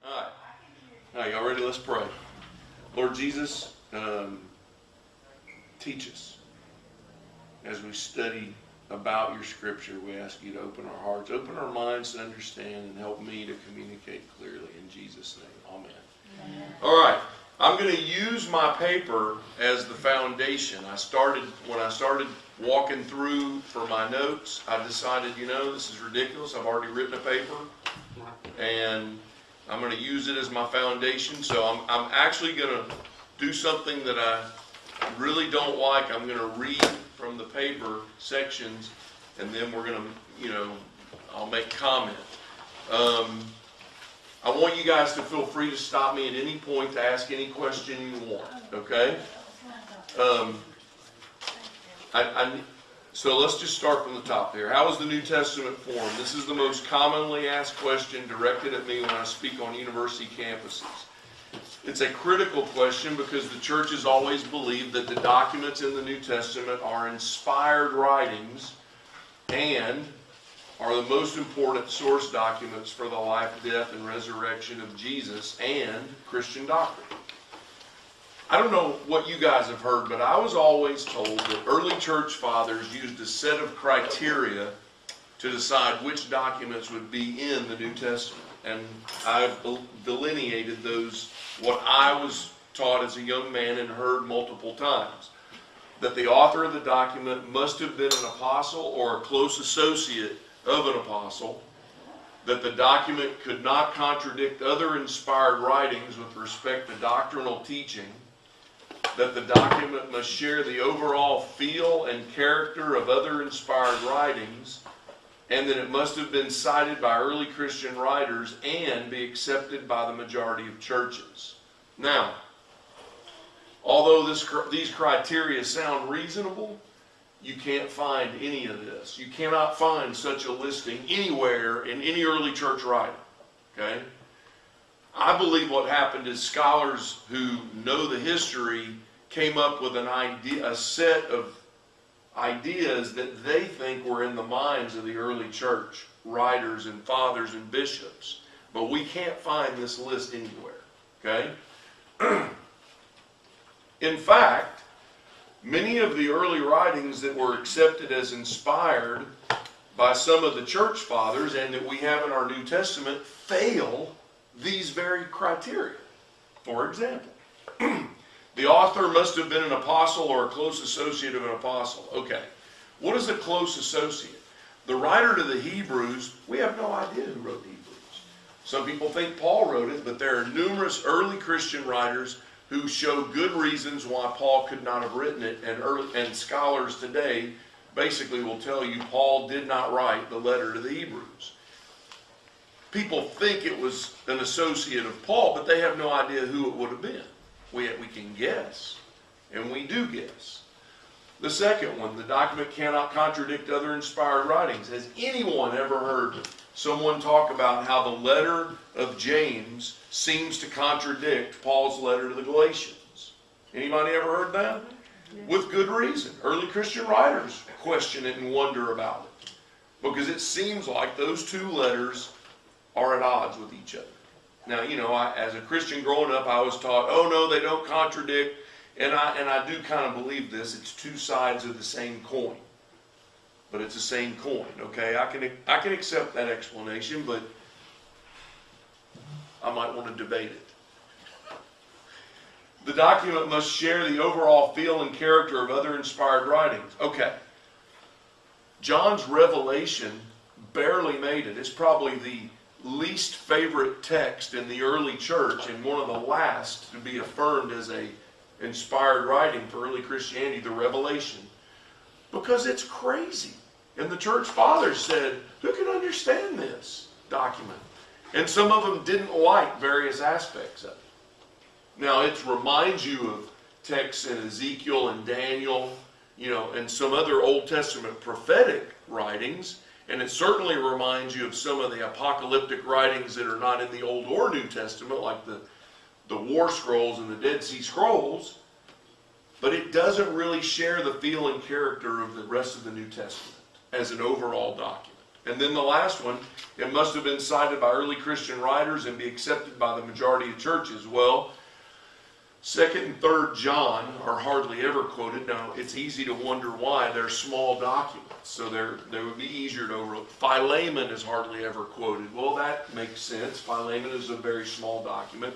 All right. All right, y'all ready? Let's pray. Lord Jesus, teach us. As we study about your scripture, we ask you to open our hearts, open our minds to understand, and help me to communicate clearly. In Jesus' name, amen. Amen. All right. I'm going to use my paper as the foundation. When I started walking through for my notes, I decided, this is ridiculous. I've already written a paper, and I'm going to use it as my foundation. So I'm actually going to do something that I really don't like. I'm going to read from the paper sections, and then we're going to, I'll make comment. I want you guys to feel free to stop me at any point to ask any question you want, okay? So let's just start from the top there. How is the New Testament formed? This is the most commonly asked question directed at me when I speak on university campuses. It's a critical question because the church has always believed that the documents in the New Testament are inspired writings and are the most important source documents for the life, death, and resurrection of Jesus and Christian doctrine. I don't know what you guys have heard, but I was always told that early church fathers used a set of criteria to decide which documents would be in the New Testament. And I've delineated those, what I was taught as a young man and heard multiple times. That the author of the document must have been an apostle or a close associate of an apostle, that the document could not contradict other inspired writings with respect to doctrinal teaching, that the document must share the overall feel and character of other inspired writings, and that it must have been cited by early Christian writers and be accepted by the majority of churches. Now, although these criteria sound reasonable, you can't find any of this. You cannot find such a listing anywhere in any early church writing. Okay? I believe what happened is scholars who know the history came up with a set of ideas that they think were in the minds of the early church writers and fathers and bishops. But we can't find this list anywhere. Okay? In fact, many of the early writings that were accepted as inspired by some of the church fathers and that we have in our New Testament fail these very criteria. For example, the author must have been an apostle or a close associate of an apostle. Okay, what is a close associate? The writer to the Hebrews, we have no idea who wrote the Hebrews. Some people think Paul wrote it, but there are numerous early Christian writers who show good reasons why Paul could not have written it, and scholars today basically will tell you Paul did not write the letter to the Hebrews. People think it was an associate of Paul, but they have no idea who it would have been. We can guess, and we do guess. The second one, the document cannot contradict other inspired writings. Has anyone ever heard someone talk about how the letter of James seems to contradict Paul's letter to the Galatians? Anybody ever heard that? Yes. With good reason. Early Christian writers question it and wonder about it, because it seems like those two letters are at odds with each other. Now, as a Christian growing up, I was taught, oh no, they don't contradict, and I do kind of believe this. It's two sides of the same coin. But it's the same coin, okay? I can accept that explanation, but I might want to debate it. The document must share the overall feel and character of other inspired writings. Okay. John's Revelation barely made it. It's probably the least favorite text in the early church and one of the last to be affirmed as an inspired writing for early Christianity, the Revelation. Because it's crazy. And the church fathers said, who can understand this document? And some of them didn't like various aspects of it. Now, it reminds you of texts in Ezekiel and Daniel, and some other Old Testament prophetic writings. And it certainly reminds you of some of the apocalyptic writings that are not in the Old or New Testament, like the War Scrolls and the Dead Sea Scrolls. But it doesn't really share the feel and character of the rest of the New Testament as an overall document. And then the last one, it must have been cited by early Christian writers and be accepted by the majority of churches. Well, 2nd and 3rd John are hardly ever quoted. Now, it's easy to wonder why. They're small documents, so they would be easier to overlook. Philemon is hardly ever quoted. Well, that makes sense. Philemon is a very small document.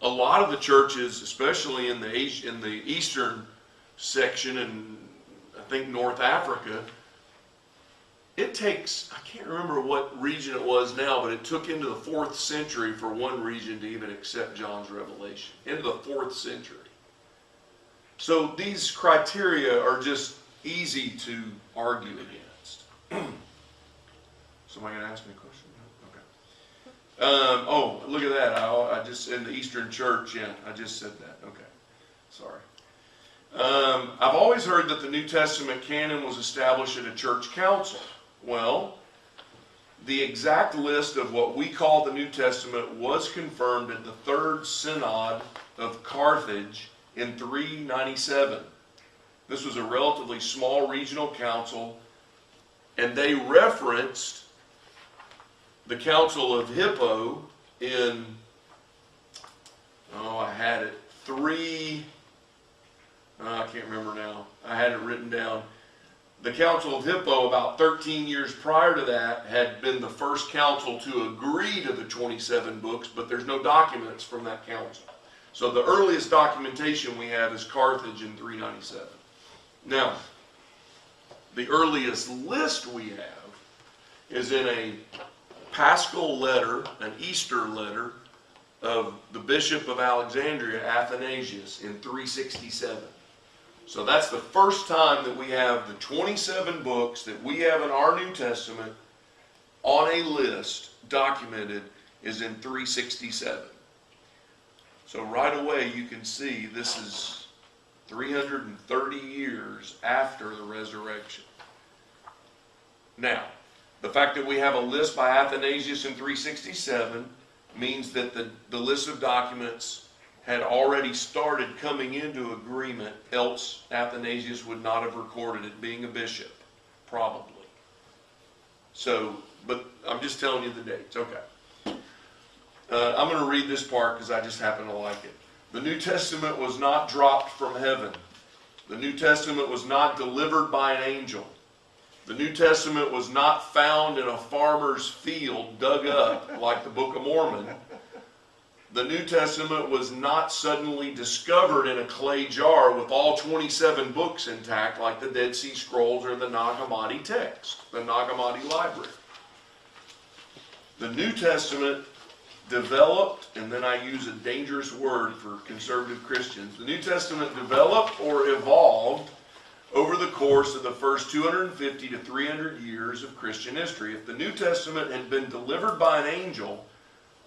A lot of the churches, especially in the eastern section and I think North Africa, it takes, I can't remember what region it was now, but it took into the 4th century for one region to even accept John's revelation. Into the 4th century. So these criteria are just easy to argue against. Somebody going to ask me a question? Okay. Oh, look at that. I just, in the Eastern Church, yeah, I just said that. Okay. Sorry. I've always heard that the New Testament canon was established at a church council. Well, the exact list of what we call the New Testament was confirmed at the 3rd Synod of Carthage in 397. This was a relatively small regional council, and they referenced the Council of Hippo in, I had it, I can't remember now. I had it written down. The Council of Hippo, about 13 years prior to that, had been the first council to agree to the 27 books, but there's no documents from that council. So the earliest documentation we have is Carthage in 397. Now, the earliest list we have is in a Paschal letter, an Easter letter, of the Bishop of Alexandria, Athanasius, in 367. So that's the first time that we have the 27 books that we have in our New Testament on a list documented is in 367. So right away you can see this is 330 years after the resurrection. Now, the fact that we have a list by Athanasius in 367 means that the list of documents had already started coming into agreement, else Athanasius would not have recorded it, being a bishop, probably. So, but I'm just telling you the dates. Okay. I'm going to read this part because I just happen to like it. The New Testament was not dropped from heaven. The New Testament was not delivered by an angel. The New Testament was not found in a farmer's field dug up like the Book of Mormon. The New Testament was not suddenly discovered in a clay jar with all 27 books intact like the Dead Sea Scrolls or the Nag Hammadi text, the Nag Hammadi library. The New Testament developed, and then I use a dangerous word for conservative Christians, the New Testament developed or evolved over the course of the first 250 to 300 years of Christian history. If the New Testament had been delivered by an angel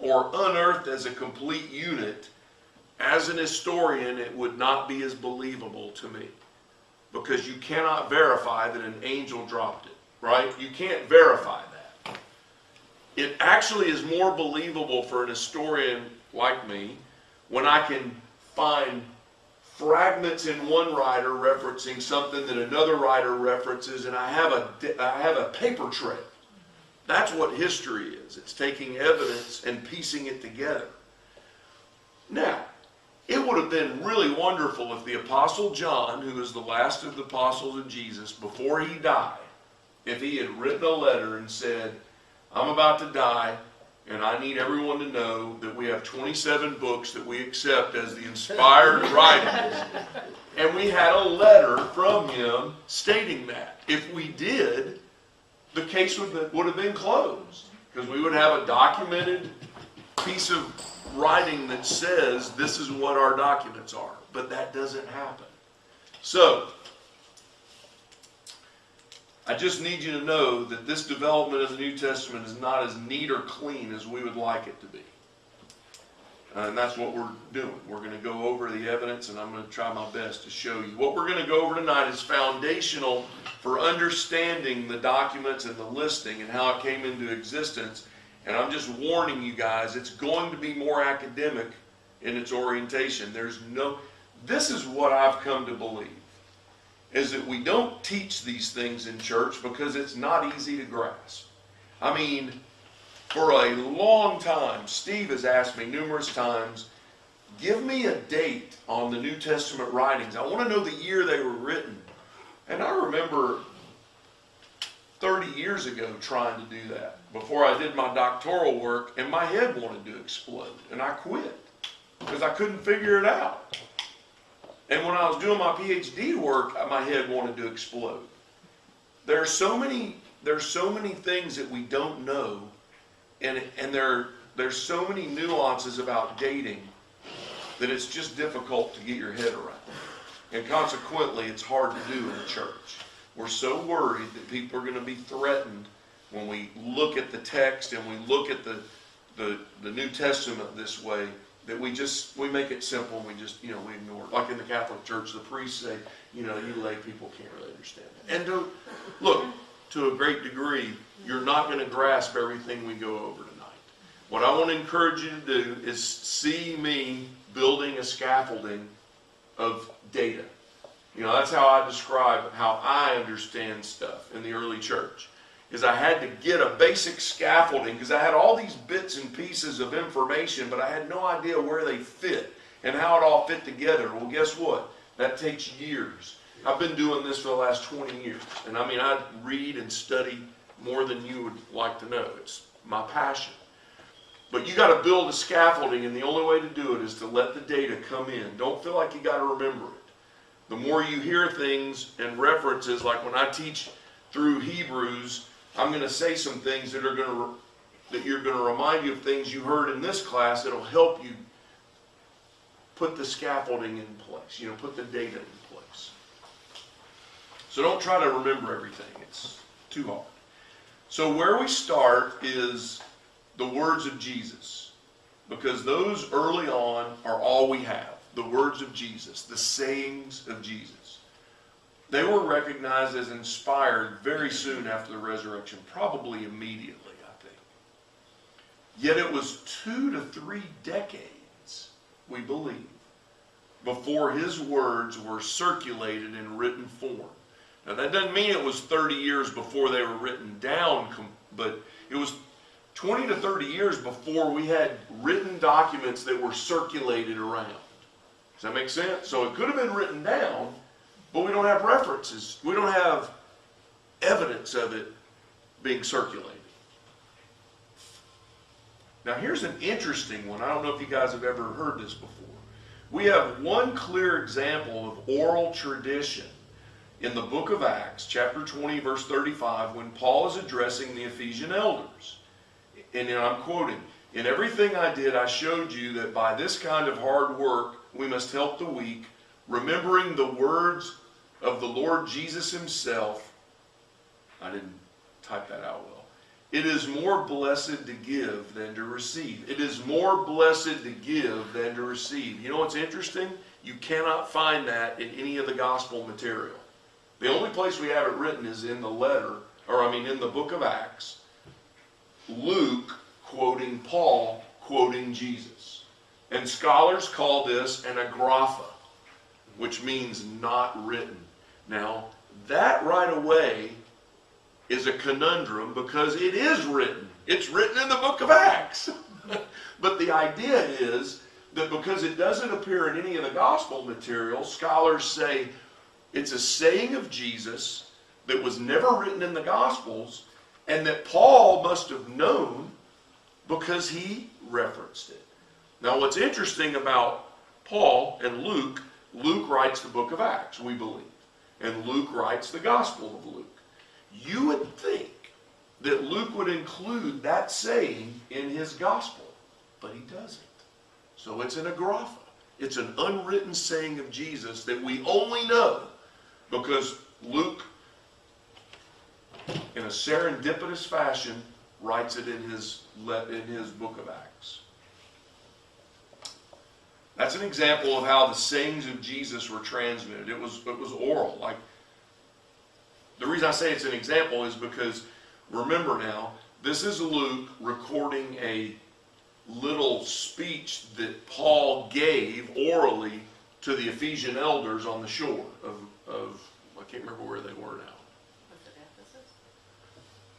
or unearthed as a complete unit, as an historian, it would not be as believable to me. Because you cannot verify that an angel dropped it, right? You can't verify that. It actually is more believable for an historian like me when I can find fragments in one writer referencing something that another writer references, and I have a paper trail. That's what history is. It's taking evidence and piecing it together. Now, it would have been really wonderful if the Apostle John, who was the last of the apostles of Jesus, before he died, if he had written a letter and said, I'm about to die, and I need everyone to know that we have 27 books that we accept as the inspired writings. And we had a letter from him stating that. If we did, the case would have been closed. Because we would have a documented piece of writing that says this is what our documents are. But that doesn't happen. So, I just need you to know that this development of the New Testament is not as neat or clean as we would like it to be. And that's what we're doing. We're going to go over the evidence, and I'm going to try my best to show you. What we're going to go over tonight is foundational for understanding the documents and the listing and how it came into existence. And I'm just warning you guys, it's going to be more academic in its orientation. This is what I've come to believe. is that we don't teach these things in church because it's not easy to grasp. I mean, for a long time, Steve has asked me numerous times, give me a date on the New Testament writings. I want to know the year they were written. And I remember 30 years ago trying to do that before I did my doctoral work, and my head wanted to explode, and I quit because I couldn't figure it out. And when I was doing my PhD work, my head wanted to explode. There's so many things that we don't know, and there's so many nuances about dating that it's just difficult to get your head around. And consequently, it's hard to do in the church. We're so worried that people are going to be threatened when we look at the text and we look at the New Testament this way, that we make it simple and we ignore it. Like in the Catholic Church, the priests say, you lay people can't really understand that. And look, to a great degree, you're not going to grasp everything we go over tonight. What I want to encourage you to do is see me building a scaffolding of data. That's how I describe how I understand stuff in the early church. Is I had to get a basic scaffolding because I had all these bits and pieces of information, but I had no idea where they fit and how it all fit together. Well, guess what? That takes years. I've been doing this for the last 20 years. And I read and study more than you would like to know. It's my passion. But you got to build a scaffolding, and the only way to do it is to let the data come in. Don't feel like you got to remember it. The more you hear things and references, like when I teach through Hebrews, I'm going to say some things that you're going to remind you of things you heard in this class that'll help you put the scaffolding in place, put the data in place. So don't try to remember everything. It's too hard. So where we start is the words of Jesus, because those early on are all we have. The words of Jesus, the sayings of Jesus. They were recognized as inspired very soon after the resurrection, probably immediately, I think. Yet it was 2 to 3 decades, we believe, before his words were circulated in written form. Now that doesn't mean it was 30 years before they were written down, but it was 20 to 30 years before we had written documents that were circulated around. Does that make sense? So it could have been written down, but we don't have references. We don't have evidence of it being circulated. Now here's an interesting one. I don't know if you guys have ever heard this before. We have one clear example of oral tradition in the book of Acts, chapter 20, verse 35, when Paul is addressing the Ephesian elders. And I'm quoting, "In everything I did, I showed you that by this kind of hard work, we must help the weak, remembering the words of the Lord Jesus himself." I didn't type that out well. "It is more blessed to give than to receive." It is more blessed to give than to receive. You know what's interesting? You cannot find that in any of the gospel material. The only place we have it written is in the in the book of Acts. Luke quoting Paul, quoting Jesus. And scholars call this an agrapha, which means not written. Now, that right away is a conundrum because it is written. It's written in the book of Acts. But the idea is that because it doesn't appear in any of the gospel material, scholars say it's a saying of Jesus that was never written in the Gospels and that Paul must have known because he referenced it. Now what's interesting about Paul and Luke, Luke writes the book of Acts, we believe. And Luke writes the Gospel of Luke. You would think that Luke would include that saying in his Gospel, but he doesn't. So it's an agrapha. It's an unwritten saying of Jesus that we only know because Luke, in a serendipitous fashion, writes it in his book of Acts. That's an example of how the sayings of Jesus were transmitted. It was oral. Like, the reason I say it's an example is because, remember now, this is Luke recording a little speech that Paul gave orally to the Ephesian elders on the shore of were now. Was it Ephesus?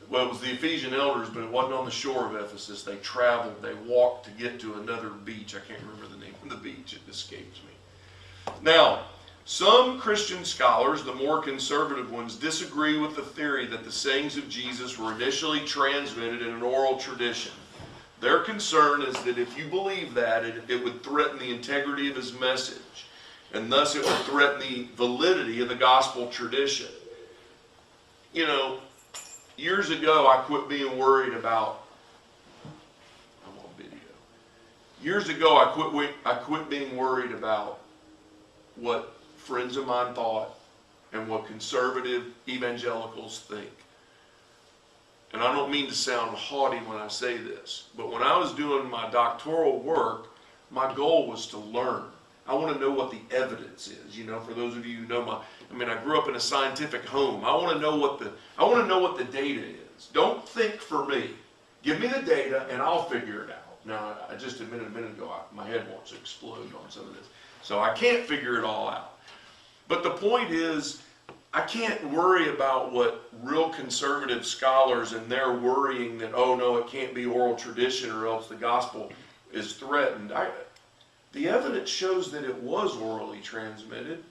Well, it was the Ephesian elders, but it wasn't on the shore of Ephesus. They traveled, they walked to get to another beach. I can't remember the name of the beach. It escapes me. Now, some Christian scholars, the more conservative ones, disagree with the theory that the sayings of Jesus were initially transmitted in an oral tradition. Their concern is that if you believe that, it would threaten the integrity of his message, and thus it would threaten the validity of the gospel tradition. You know, years ago I quit being worried about, I'm on video. Years ago I quit being worried about what friends of mine thought and what conservative evangelicals think. And I don't mean to sound haughty when I say this, but when I was doing my doctoral work, my goal was to learn. I want to know what the evidence is. You know, for those of you who know I grew up in a scientific home. I want to know what the data is. Don't think for me. Give me the data and I'll figure it out. Now, I just admitted a minute ago, my head wants to explode on some of this. So I can't figure it all out. But the point is, I can't worry about what real conservative scholars and their worrying that, oh no, it can't be oral tradition or else the gospel is threatened. The evidence shows that it was orally transmitted,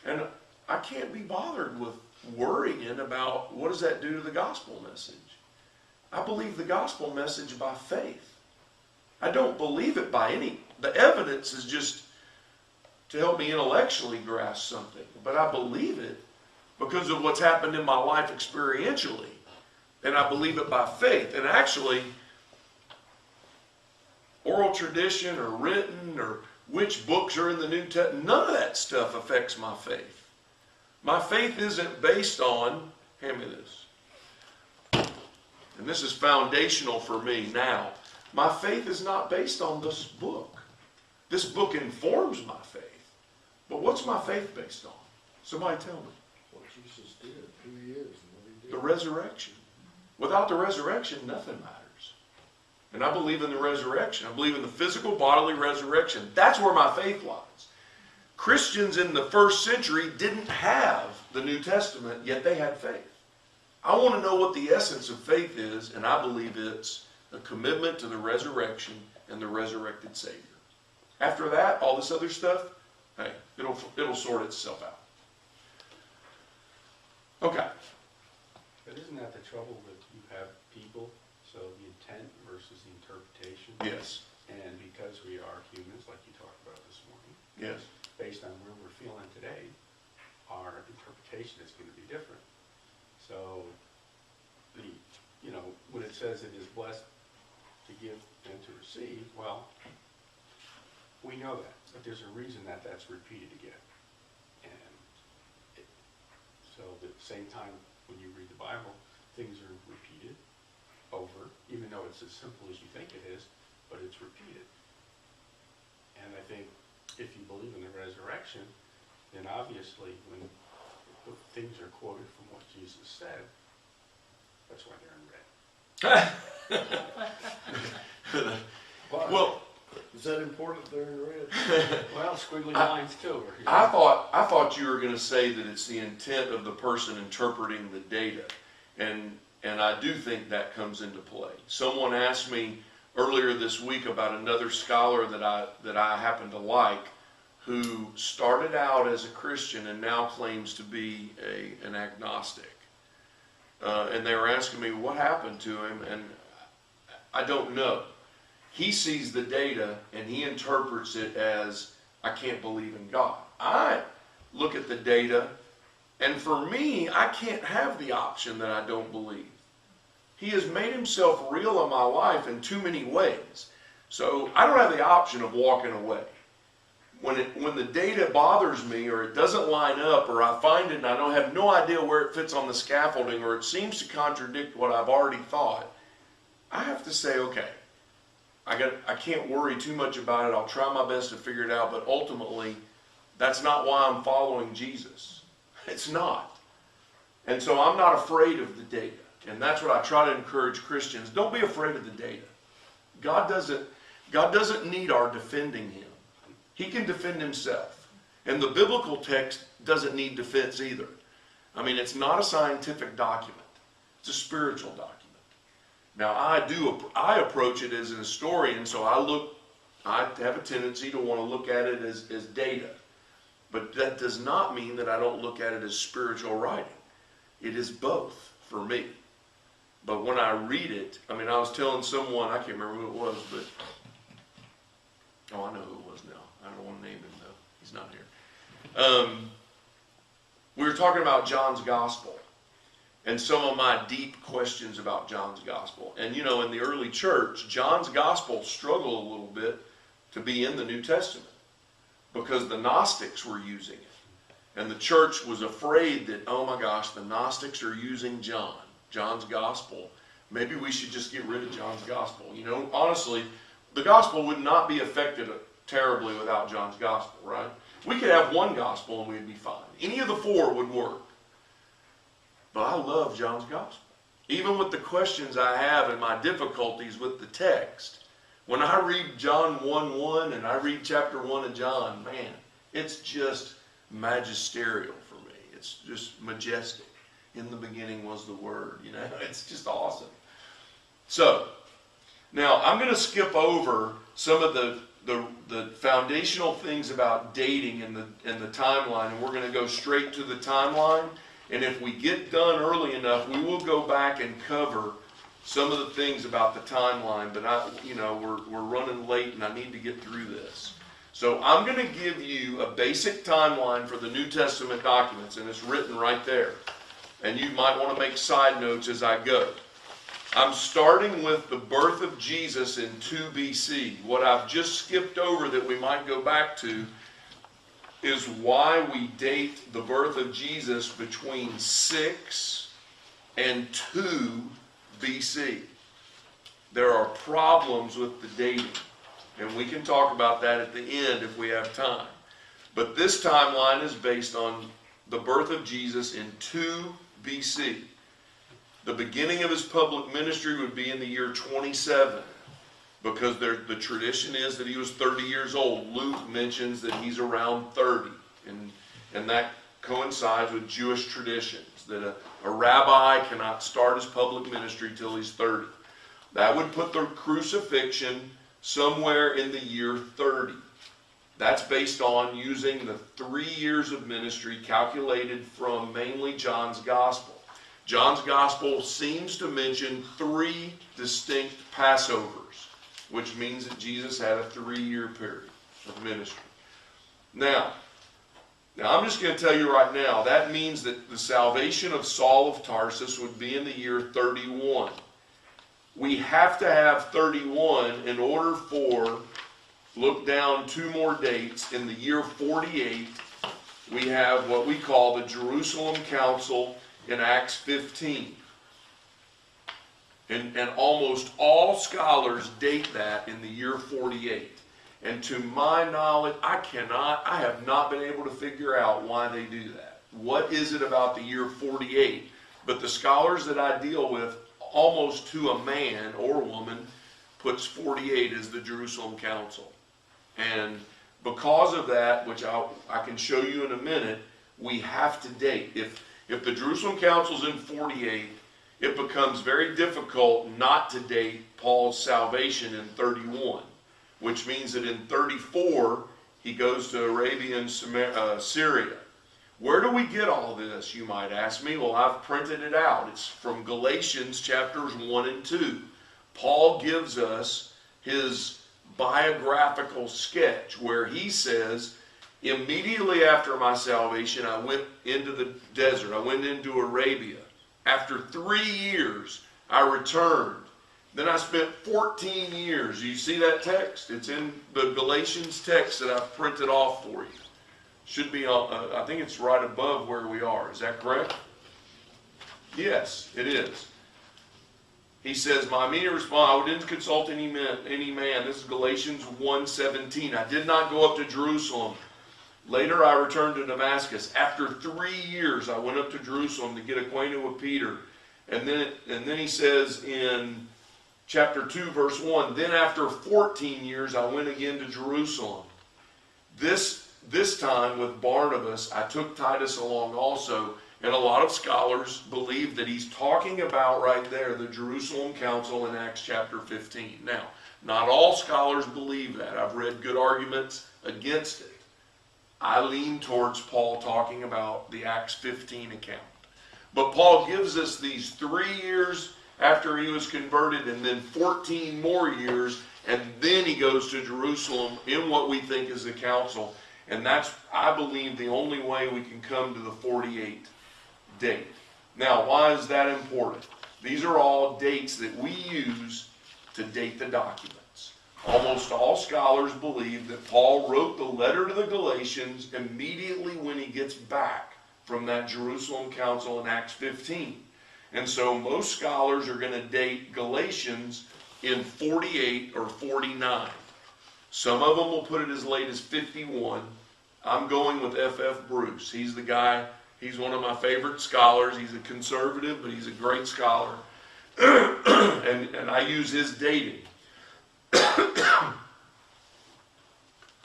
and I can't be bothered with worrying about what does that do to the gospel message. I believe the gospel message by faith. I don't believe it by the evidence is just to help me intellectually grasp something, but I believe it because of what's happened in my life experientially, and I believe it by faith. And actually, oral tradition or written or which books are in the New Testament, none of that stuff affects my faith. My faith isn't based on, hand me this, and this is foundational for me now. My faith is not based on this book. This book informs my faith. But what's my faith based on? Somebody tell me. What Jesus did, who he is, and what he did. The resurrection. Without the resurrection, nothing matters. And I believe in the resurrection. I believe in the physical bodily resurrection. That's where my faith lies. Christians in the first century didn't have the New Testament, yet they had faith. I want to know what the essence of faith is, and I believe it's a commitment to the resurrection and the resurrected Savior. After that, all this other stuff, hey, it'll sort itself out. Okay. But isn't that the trouble with you have people, so the intent versus the interpretation? Yes. And because we are humans, like you talked about this morning, Yes. based on where we're feeling today, our interpretation is going to be different. So, when it says it is blessed to give and to receive, well, we know that, but there's a reason that that's repeated again. And so at the same time, when you read the Bible, things are repeated over, even though it's as simple as you think it is, but it's repeated. And I think if you believe in the resurrection, then obviously when things are quoted from what Jesus said, that's why they're in red. Well, is that important they're in red? Well, squiggly lines too. I thought you were going to say that it's the intent of the person interpreting the data, and I do think that comes into play. Someone asked me earlier this week about another scholar that I happen to like, who started out as a Christian and now claims to be an agnostic. And they were asking me what happened to him, and I don't know. He sees the data and he interprets it as, I can't believe in God. I look at the data, and for me, I can't have the option that I don't believe. He has made himself real in my life in too many ways. So I don't have the option of walking away. When the data bothers me, or it doesn't line up, or I find it and I don't have no idea where it fits on the scaffolding, or it seems to contradict what I've already thought, I have to say, okay, I can't worry too much about it. I'll try my best to figure it out, but ultimately, that's not why I'm following Jesus. It's not. And so I'm not afraid of the data. And that's what I try to encourage Christians. Don't be afraid of the data. God doesn't need our defending him. He can defend himself. And the biblical text doesn't need defense either. I mean, it's not a scientific document. It's a spiritual document. Now, I approach it as an historian, so I have a tendency to want to look at it as data. But that does not mean that I don't look at it as spiritual writing. It is both for me. But when I read it, I mean, I was telling someone, I can't remember who it was, but, oh, I know who it was now. I don't want to name him, though. He's not here. We were talking about John's Gospel and some of my deep questions about John's Gospel. And, you know, in the early church, John's Gospel struggled a little bit to be in the New Testament because the Gnostics were using it. And the church was afraid that, oh my gosh, the Gnostics are using John's Gospel. Maybe we should just get rid of John's Gospel. You know, honestly, the Gospel would not be affected terribly without John's Gospel, right? We could have one Gospel and we'd be fine. Any of the four would work. But I love John's Gospel. Even with the questions I have and my difficulties with the text, when I read John 1:1 and I read chapter 1 of John, man, it's just magisterial for me. It's just majestic. In the beginning was the Word, you know. It's just awesome. So, now I'm going to skip over some of the foundational things about dating and the timeline, and we're going to go straight to the timeline. And if we get done early enough, we will go back and cover some of the things about the timeline. But we're running late, and I need to get through this. So I'm going to give you a basic timeline for the New Testament documents, and it's written right there. And you might want to make side notes as I go. I'm starting with the birth of Jesus in 2 BC. What I've just skipped over that we might go back to is why we date the birth of Jesus between 6 and 2 BC. There are problems with the dating, and we can talk about that at the end if we have time. But this timeline is based on the birth of Jesus in 2 BC. The beginning of his public ministry would be in the year 27, because the tradition is that he was 30 years old. Luke mentions that he's around 30, and that coincides with Jewish traditions, that a rabbi cannot start his public ministry till he's 30. That would put the crucifixion somewhere in the year 30. That's based on using the 3 years of ministry calculated from mainly John's Gospel. John's Gospel seems to mention 3 distinct Passovers, which means that Jesus had a 3-year period of ministry. Now I'm just going to tell you right now, that means that the salvation of Saul of Tarsus would be in the year 31. We have to have 31 in order for, look down 2 more dates, in the year 48, we have what we call the Jerusalem Council in Acts 15. And almost all scholars date that in the year 48. And to my knowledge, I have not been able to figure out why they do that. What is it about the year 48? But the scholars that I deal with, almost to a man or woman, puts 48 as the Jerusalem Council. And because of that, which I can show you in a minute, we have to date. If the Jerusalem Council's in 48, it becomes very difficult not to date Paul's salvation in 31, which means that in 34, he goes to Arabia and Syria. Where do we get all this, you might ask me? Well, I've printed it out. It's from Galatians chapters 1 and 2. Paul gives us his biographical sketch where he says, immediately after my salvation, I went into the desert. I went into Arabia. After 3 years, I returned. Then I spent 14 years. You see that text? It's in the Galatians text that I've printed off for you. Should be on, I think it's right above where we are. Is that correct? Yes, it is. He says, my immediate response, I didn't consult any man. This is Galatians 1:17. I did not go up to Jerusalem. Later I returned to Damascus. After 3 years I went up to Jerusalem to get acquainted with Peter. And then he says in chapter 2 verse 1, then after 14 years I went again to Jerusalem. This time with Barnabas I took Titus along also, And a lot of scholars believe that he's talking about right there the Jerusalem Council in Acts chapter 15. Now, not all scholars believe that. I've read good arguments against it. I lean towards Paul talking about the Acts 15 account. But Paul gives us these 3 years after he was converted and then 14 more years, and then he goes to Jerusalem in what we think is the council. And that's, I believe, the only way we can come to the 48 date. Now, why is that important? These are all dates that we use to date the documents. Almost all scholars believe that Paul wrote the letter to the Galatians immediately when he gets back from that Jerusalem council in Acts 15. And so most scholars are going to date Galatians in 48 or 49. Some of them will put it as late as 51. I'm going with F.F. Bruce. He's the guy. He's one of my favorite scholars. He's a conservative, but he's a great scholar. and I use his dating.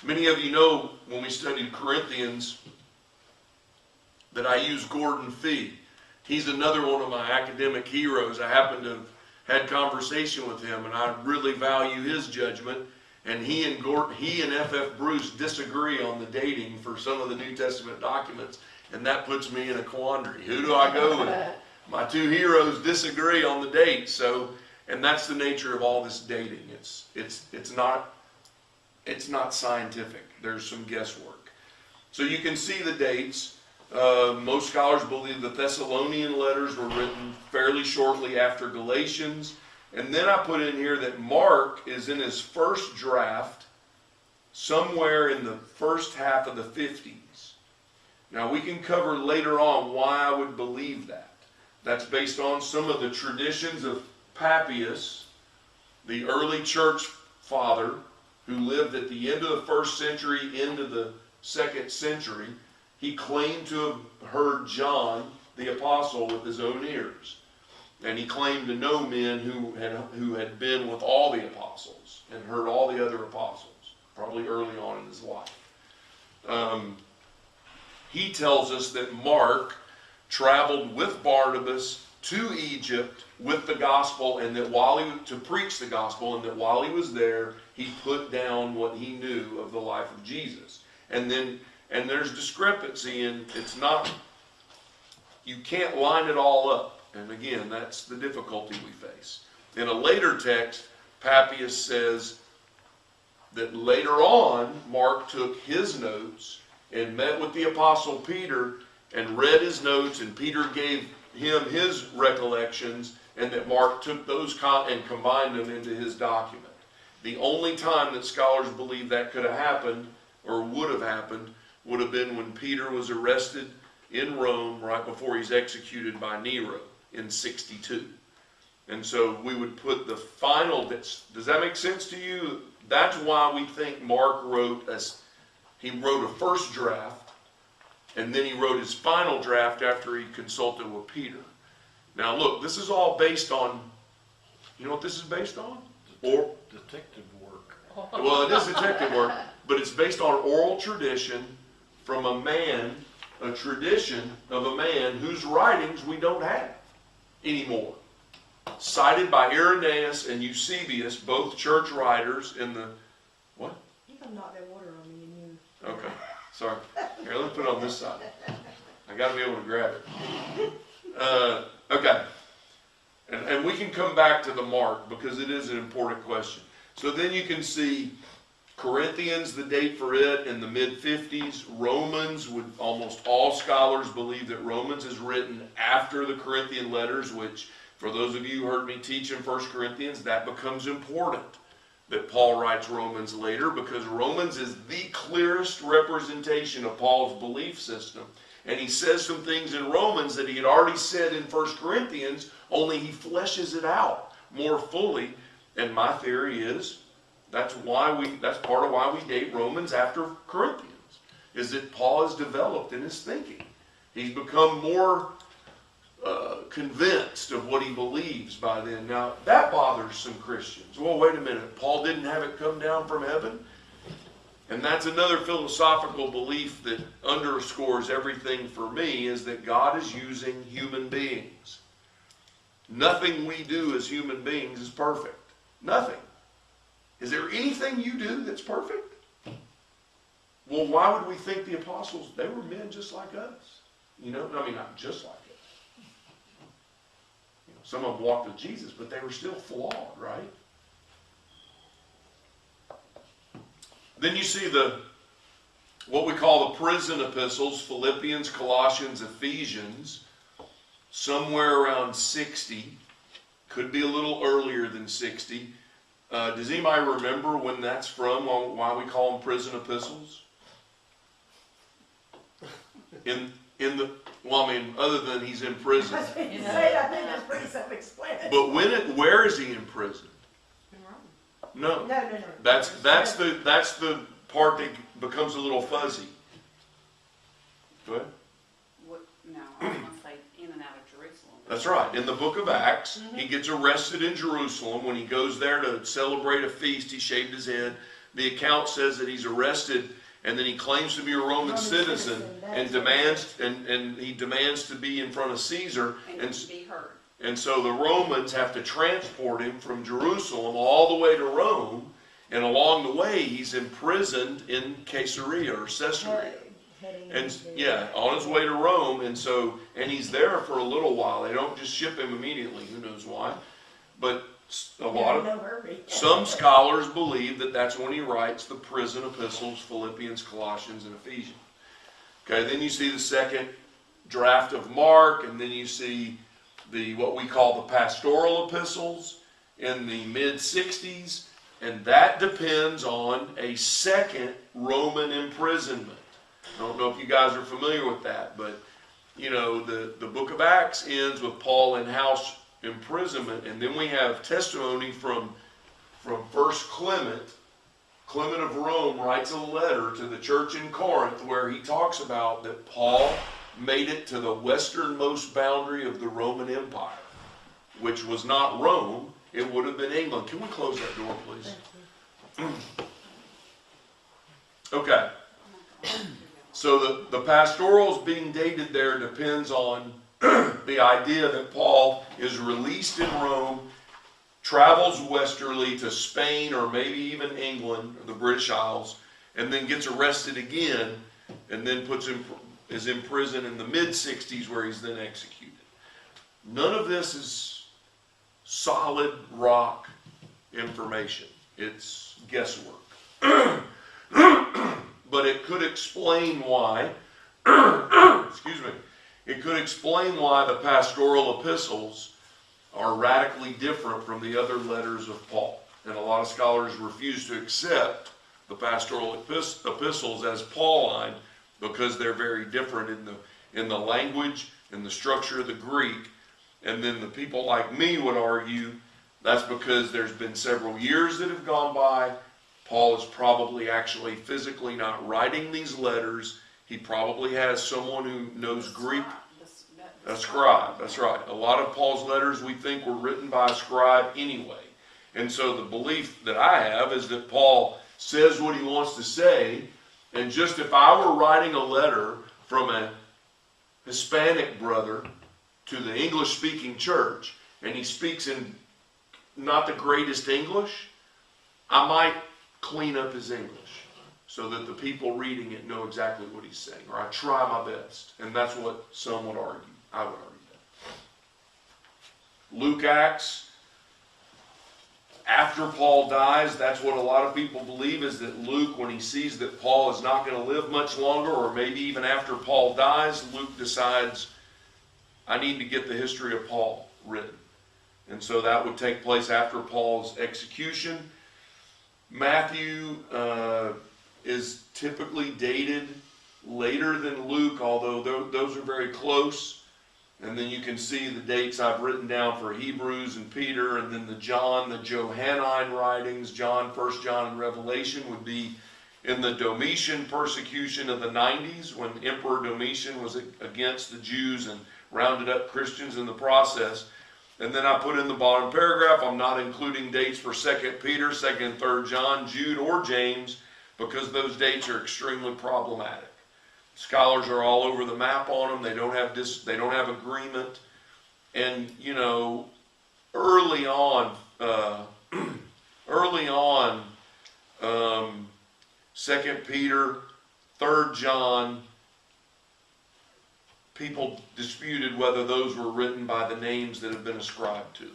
Many of you know when we studied Corinthians that I use Gordon Fee. He's another one of my academic heroes. I happen to have had conversation with him, and I really value his judgment. And he and F.F. Bruce disagree on the dating for some of the New Testament documents. And that puts me in a quandary. Who do I go with? My two heroes disagree on the date. So, and that's the nature of all this dating. It's not scientific. There's some guesswork. So you can see the dates. Most scholars believe the Thessalonian letters were written fairly shortly after Galatians. And then I put in here that Mark is in his first draft somewhere in the first half of the 50s. Now we can cover later on why I would believe that. That's based on some of the traditions of Papias, the early church father who lived at the end of the 1st century into the 2nd century. He claimed to have heard John the apostle with his own ears. And he claimed to know men who had been with all the apostles and heard all the other apostles, probably early on in his life. He tells us that Mark traveled with Barnabas to Egypt with the gospel, and that to preach the gospel, and that while he was there, he put down what he knew of the life of Jesus. And there's discrepancy, and you can't line it all up. And again, that's the difficulty we face. In a later text, Papias says that later on, Mark took his notes and met with the apostle Peter and read his notes, and Peter gave him his recollections, and that Mark took those and combined them into his document. The only time that scholars believe that could have happened, or would have happened, would have been when Peter was arrested in Rome right before he's executed by Nero in 62. And so we would put the final, does that make sense to you? That's why we think Mark wrote a first draft, and then he wrote his final draft after he consulted with Peter. Now look, this is all based on, you know what this is based on? Detective work. Well, it is detective work, but it's based on oral tradition from a tradition of a man whose writings we don't have anymore. Cited by Irenaeus and Eusebius, both church writers in the, what? You can knock that water on me and you... Okay, sorry. Here, let me put it on this side. I got to be able to grab it. Okay. And we can come back to the Mark because it is an important question. So then you can see Corinthians, the date for it, in the mid-50s. Romans, almost all scholars believe that Romans is written after the Corinthian letters, which, for those of you who heard me teach in 1 Corinthians, that becomes important, that Paul writes Romans later, because Romans is the clearest representation of Paul's belief system. And he says some things in Romans that he had already said in 1 Corinthians, only he fleshes it out more fully. And my theory is, that's part of why we date Romans after Corinthians, is that Paul has developed in his thinking. He's become more convinced of what he believes by then. Now, that bothers some Christians. Well, wait a minute. Paul didn't have it come down from heaven? And that's another philosophical belief that underscores everything for me, is that God is using human beings. Nothing we do as human beings is perfect. Nothing. Is there anything you do that's perfect? Well, why would we think the apostles, they were men just like us? You know, I mean, not just like us. You know, some of them walked with Jesus, but they were still flawed, right? Then you see what we call the prison epistles, Philippians, Colossians, Ephesians, somewhere around 60. Could be a little earlier than 60. Does anybody remember when that's from, why we call them prison epistles? Other than he's in prison. I think that's pretty self-explanatory. But where is he in prison? No. No. That's the part that becomes a little fuzzy. Go ahead. No, I was going to say in and out of Jerusalem. That's right. In the book of Acts, he gets arrested in Jerusalem. When he goes there to celebrate a feast, he shaved his head. The account says that he's arrested, and then he claims to be a Roman citizen and demands to be in front of Caesar And to be heard. And so the Romans have to transport him from Jerusalem all the way to Rome, and along the way he's imprisoned in Caesarea or Caesarea. And yeah, on his way to Rome, and he's there for a little while. They don't just ship him immediately. Who knows why? But some scholars believe that that's when he writes the prison epistles, Philippians, Colossians, and Ephesians. Okay, then you see the second draft of Mark, and then you see what we call the pastoral epistles in the mid-60s, and that depends on a second Roman imprisonment. I don't know if you guys are familiar with that, but you know, the book of Acts ends with Paul in house imprisonment, and then we have testimony from First Clement. Clement of Rome writes a letter to the church in Corinth where he talks about that Paul made it to the westernmost boundary of the Roman Empire, which was not Rome, it would have been England. Can we close that door, please? Okay. So the pastorals being dated there depends on the idea that Paul is released in Rome, travels westerly to Spain or maybe even England or the British Isles, and then gets arrested again, and then is in prison in the mid-60s where he's then executed. None of this is solid rock information. It's guesswork. But it could explain why, it could explain why the pastoral epistles are radically different from the other letters of Paul. And a lot of scholars refuse to accept the pastoral epistles as Pauline because they're very different in the language and the structure of the Greek. And then the people like me would argue that's because there's been several years that have gone by. Paul is probably actually physically not writing these letters. He probably has someone who knows Greek. A scribe, that's right. A lot of Paul's letters we think were written by a scribe anyway. And so the belief that I have is that Paul says what he wants to say, and just if I were writing a letter from a Hispanic brother to the English-speaking church, and he speaks in not the greatest English, I might clean up his English so that the people reading it know exactly what he's saying, or I try my best. And that's what some would argue. I would argue that. Luke Acts, after Paul dies, that's what a lot of people believe, is that Luke, when he sees that Paul is not going to live much longer, or maybe even after Paul dies, Luke decides, I need to get the history of Paul written. And so that would take place after Paul's execution. Matthew is typically dated later than Luke, although those are very close. And then you can see the dates I've written down for Hebrews and Peter, and then the Johannine writings, John, 1 John, and Revelation would be in the Domitian persecution of the 90s, when Emperor Domitian was against the Jews and rounded up Christians in the process. And then I put in the bottom paragraph, I'm not including dates for 2 Peter, 2 and 3 John, Jude, or James, because those dates are extremely problematic. Scholars are all over the map on them. They don't have agreement. And, you know, early on, 2 Peter, 3 John, people disputed whether those were written by the names that have been ascribed to them.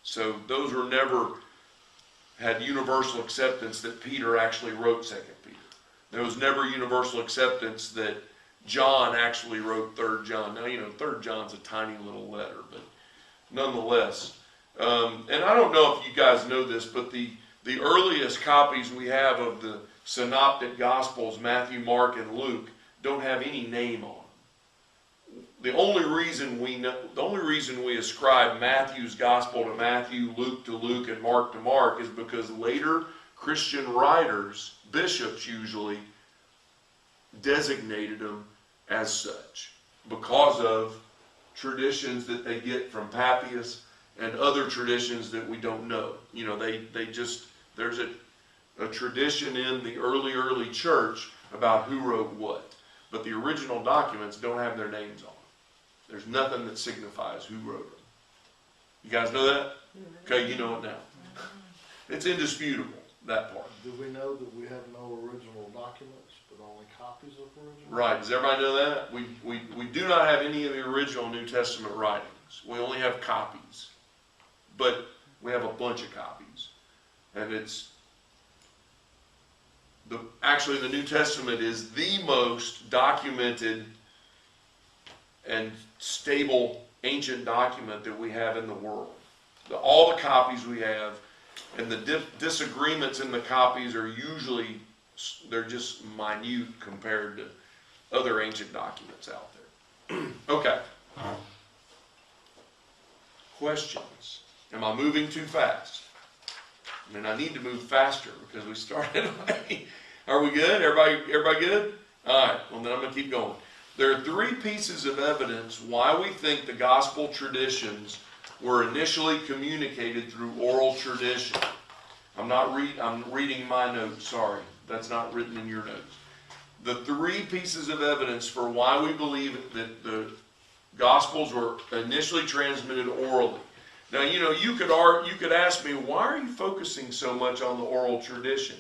So those were never had universal acceptance that Peter actually wrote 2 Peter. There was never universal acceptance that John actually wrote 3 John. Now, you know, 3 John's a tiny little letter, but nonetheless. And I don't know if you guys know this, but the earliest copies we have of the Synoptic Gospels, Matthew, Mark, and Luke, don't have any name on them. The only reason we ascribe Matthew's Gospel to Matthew, Luke to Luke, and Mark to Mark is because later Christian writers, bishops usually, designated them as such because of traditions that they get from Papias and other traditions that we don't know. You know, there's a tradition in the early church about who wrote what. But the original documents don't have their names on them. There's nothing that signifies who wrote them. You guys know that? Okay, you know it now. It's indisputable, that part. Do we know that we have no original documents, but only copies of original? Right, does everybody know that? We do not have any of the original New Testament writings. We only have copies. But we have a bunch of copies. And actually the New Testament is the most documented and stable ancient document that we have in the world. All the copies we have, and the disagreements in the copies are usually, they're just minute compared to other ancient documents out there. Okay. Questions? Am I moving too fast? I mean, I need to move faster because we started late. Are we good? Everybody good? All right. Well, then I'm going to keep going. There are 3 pieces of evidence why we think the gospel traditions were initially communicated through oral tradition. I'm reading my notes. Sorry, that's not written in your notes. The 3 pieces of evidence for why we believe that the gospels were initially transmitted orally. Now, you know, you could ask me, why are you focusing so much on the oral tradition?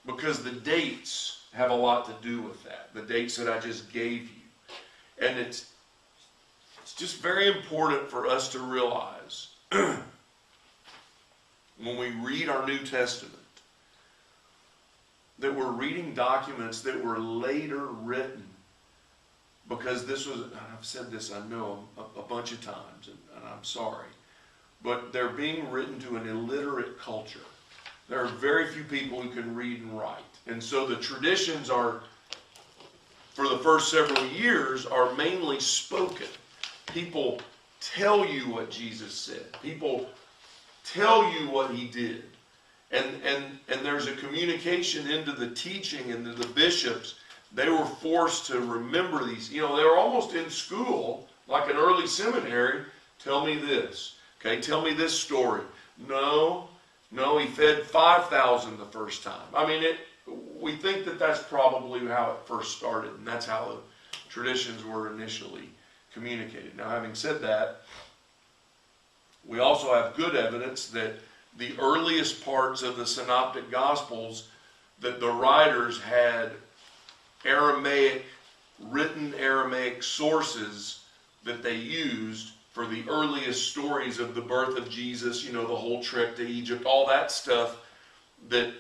Because the dates have a lot to do with that. The dates that I just gave you. And it's just very important for us to realize when we read our New Testament that we're reading documents that were later written, because this was, and I've said this, I know, a bunch of times, and I'm sorry, but they're being written to an illiterate culture. There are very few people who can read and write. And so the traditions are, for the first several years, are mainly spoken. People tell you what Jesus said. People tell you what he did. And there's a communication into the teaching and the bishops. They were forced to remember these. You know, they were almost in school, like an early seminary. Tell me this. Okay, tell me this story. No, he fed 5,000 the first time. I mean, we think that that's probably how it first started, and that's how the traditions were initially communicated. Now, having said that, we also have good evidence that the earliest parts of the Synoptic Gospels, that the writers had written Aramaic sources that they used for the earliest stories of the birth of Jesus, you know, the whole trip to Egypt, all that stuff that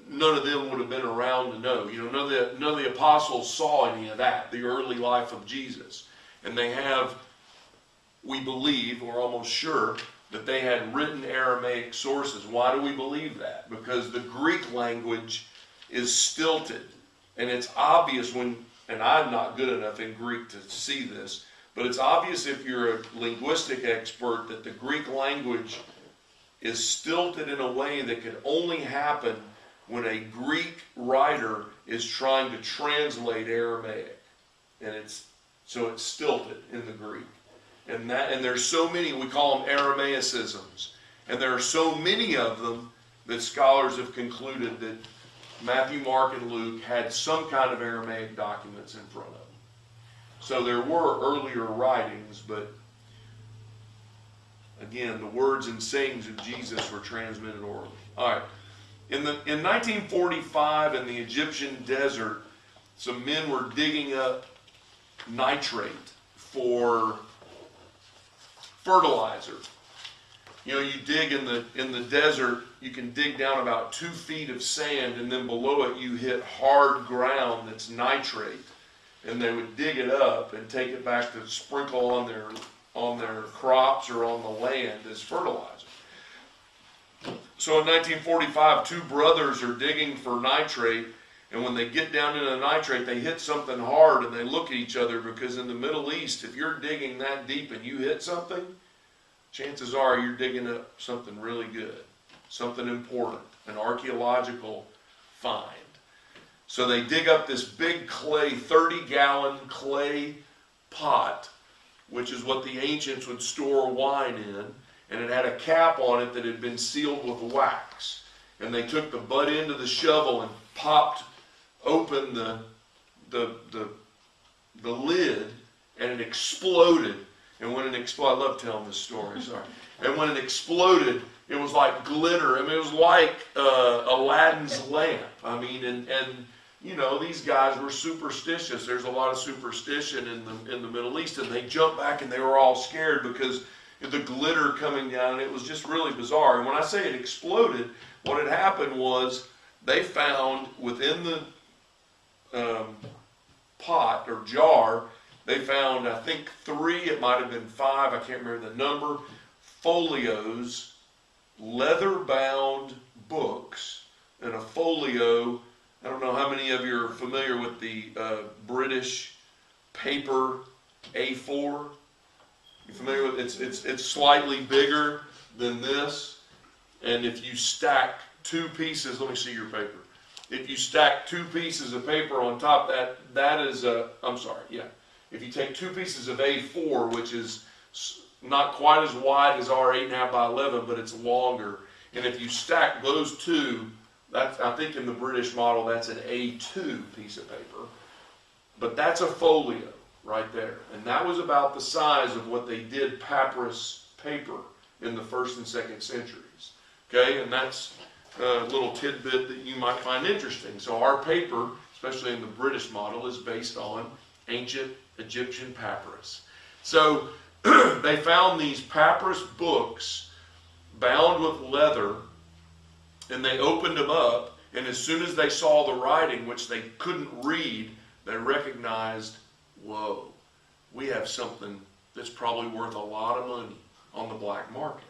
none of them would have been around to know. You know, none of the apostles saw any of that, the early life of Jesus. And they have, we believe, we're almost sure, that they had written Aramaic sources. Why do we believe that? Because the Greek language is stilted. And it's obvious when, and I'm not good enough in Greek to see this, but it's obvious if you're a linguistic expert that the Greek language is stilted in a way that could only happen when a Greek writer is trying to translate Aramaic. And it's stilted in the Greek. And there's so many, we call them Aramaicisms. And there are so many of them that scholars have concluded that Matthew, Mark, and Luke had some kind of Aramaic documents in front of them. So there were earlier writings, but again, the words and sayings of Jesus were transmitted orally. All right. In 1945, in the Egyptian desert, some men were digging up nitrate for fertilizer. You know, you dig in the desert, you can dig down about 2 feet of sand, and then below it you hit hard ground that's nitrate. And they would dig it up and take it back to sprinkle on their crops or on the land as fertilizer. So in 1945, 2 brothers are digging for nitrate, and when they get down into the nitrate, they hit something hard, and they look at each other, because in the Middle East, if you're digging that deep and you hit something, chances are you're digging up something really good, something important, an archaeological find. So they dig up this big clay, 30-gallon clay pot, which is what the ancients would store wine in, and it had a cap on it that had been sealed with wax. And they took the butt end of the shovel and popped open the lid, and it exploded. And when it exploded, I love telling this story, sorry. And when it exploded, it was like glitter. I mean, it was like Aladdin's lamp. I mean, and you know, these guys were superstitious. There's a lot of superstition in the Middle East, and they jumped back and they were all scared because the glitter coming down, and it was just really bizarre. And when I say it exploded, what had happened was they found within the pot or jar, they found, I think 3, it might have been 5, I can't remember the number, folios, leather-bound books, and a folio. I don't know how many of you are familiar with the British paper A4. You familiar with it? It's slightly bigger than this, and if you stack 2 pieces, let me see your paper. If you stack 2 pieces of paper on top, that is a, I'm sorry, yeah. If you take 2 pieces of A4, which is not quite as wide as our 8.5 by 11, but it's longer, and if you stack those 2, that's, I think in the British model, that's an A2 piece of paper. But that's a folio right there. And that was about the size of what they did papyrus paper in the 1st and 2nd centuries. Okay, and that's a little tidbit that you might find interesting. So our paper, especially in the British model, is based on ancient Egyptian papyrus. So they found these papyrus books bound with leather, and they opened them up, and as soon as they saw the writing, which they couldn't read, they recognized, whoa, we have something that's probably worth a lot of money on the black market.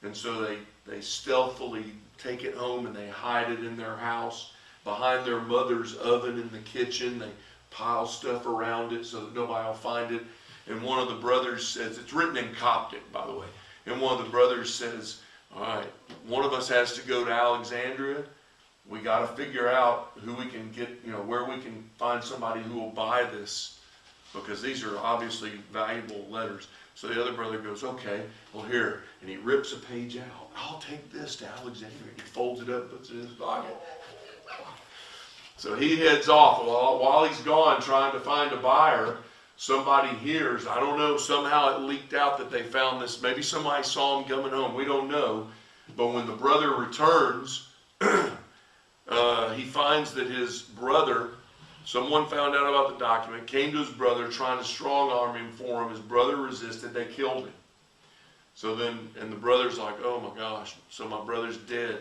And so they stealthily take it home and they hide it in their house, behind their mother's oven in the kitchen. They pile stuff around it so that nobody will find it. And one of the brothers says, it's written in Coptic, by the way, and one of the brothers says, all right, one of us has to go to Alexandria. We got to figure out who we can get, you know, where we can find somebody who will buy this, because these are obviously valuable letters. So the other brother goes, okay, well here, and he rips a page out. I'll take this to Alexandria. He folds it up, puts it in his Bible. So he heads off. While he's gone trying to find a buyer, somebody hears, I don't know, somehow it leaked out that they found this. Maybe somebody saw him coming home. We don't know. But when the brother returns, he finds that his brother, someone found out about the document, came to his brother trying to strong-arm him for him. His brother resisted. They killed him. So then, and the brother's like, oh my gosh, so my brother's dead.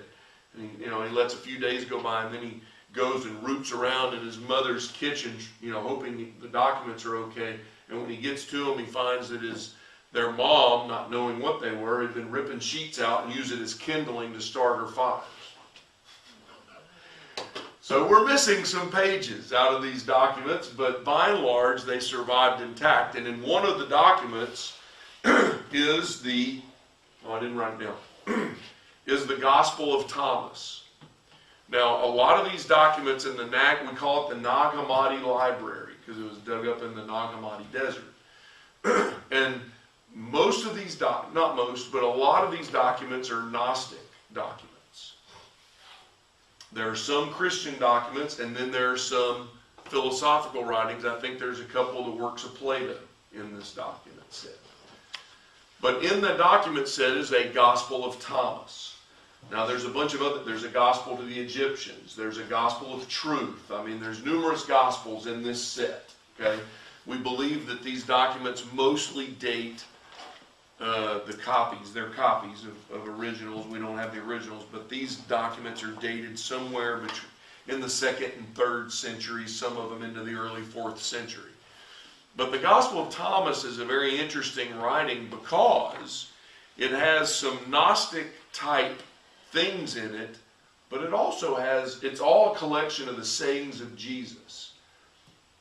And he lets a few days go by, and then he goes and roots around in his mother's kitchen, hoping the documents are okay. And when he gets to them, he finds that their mom, not knowing what they were, had been ripping sheets out and used it as kindling to start her fires. So we're missing some pages out of these documents, but by and large, they survived intact. And in one of the documents is I didn't write it down, is the Gospel of Thomas. Now, a lot of these documents in we call it the Nag Hammadi Library, because it was dug up in the Nag Hammadi desert. And most of these, not most, but a lot of these documents are Gnostic documents. There are some Christian documents, and then there are some philosophical writings. I think there's a couple of the works of Plato in this document set. But in the document set is a Gospel of Thomas. Now there's a bunch of other, there's a Gospel to the Egyptians, there's a Gospel of Truth. I mean, there's numerous Gospels in this set, okay? We believe that these documents mostly date the copies. They're copies of originals. We don't have the originals, but these documents are dated somewhere between in the 2nd and 3rd centuries, some of them into the early 4th century. But the Gospel of Thomas is a very interesting writing because it has some Gnostic type things in it, but it also has, it's all a collection of the sayings of Jesus.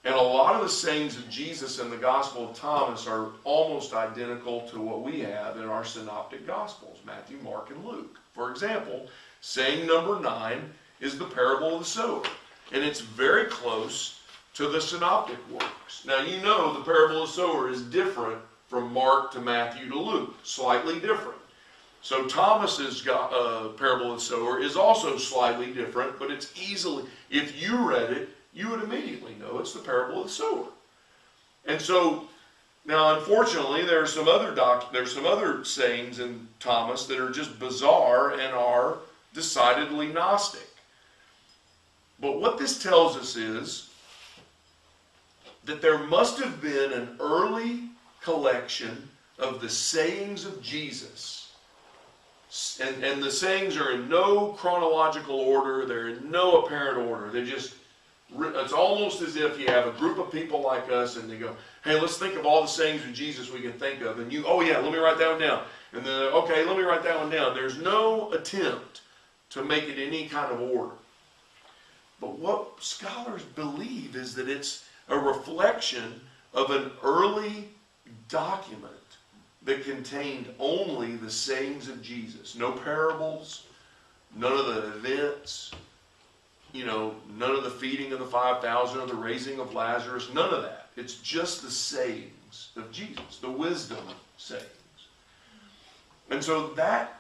And a lot of the sayings of Jesus in the Gospel of Thomas are almost identical to what we have in our synoptic Gospels, Matthew, Mark, and Luke. For example, saying number 9 is the parable of the sower. And it's very close to the synoptic works. Now you know the parable of the sower is different from Mark to Matthew to Luke, slightly different. So Thomas's parable of the sower is also slightly different, but it's easily, if you read it, you would immediately know it's the parable of the sower. And so, now unfortunately, there's some other sayings in Thomas that are just bizarre and are decidedly Gnostic. But what this tells us is that there must have been an early collection of the sayings of Jesus. And the sayings are in no chronological order. They're in no apparent order. They're just, it's almost as if you have a group of people like us and they go, hey, let's think of all the sayings of Jesus we can think of. And you, oh yeah, let me write that one down. And then, okay, let me write that one down. There's no attempt to make it any kind of order. But what scholars believe is that it's a reflection of an early document that contained only the sayings of Jesus. No parables, none of the events, none of the feeding of the 5,000 or the raising of Lazarus, none of that. It's just the sayings of Jesus, the wisdom sayings. And so that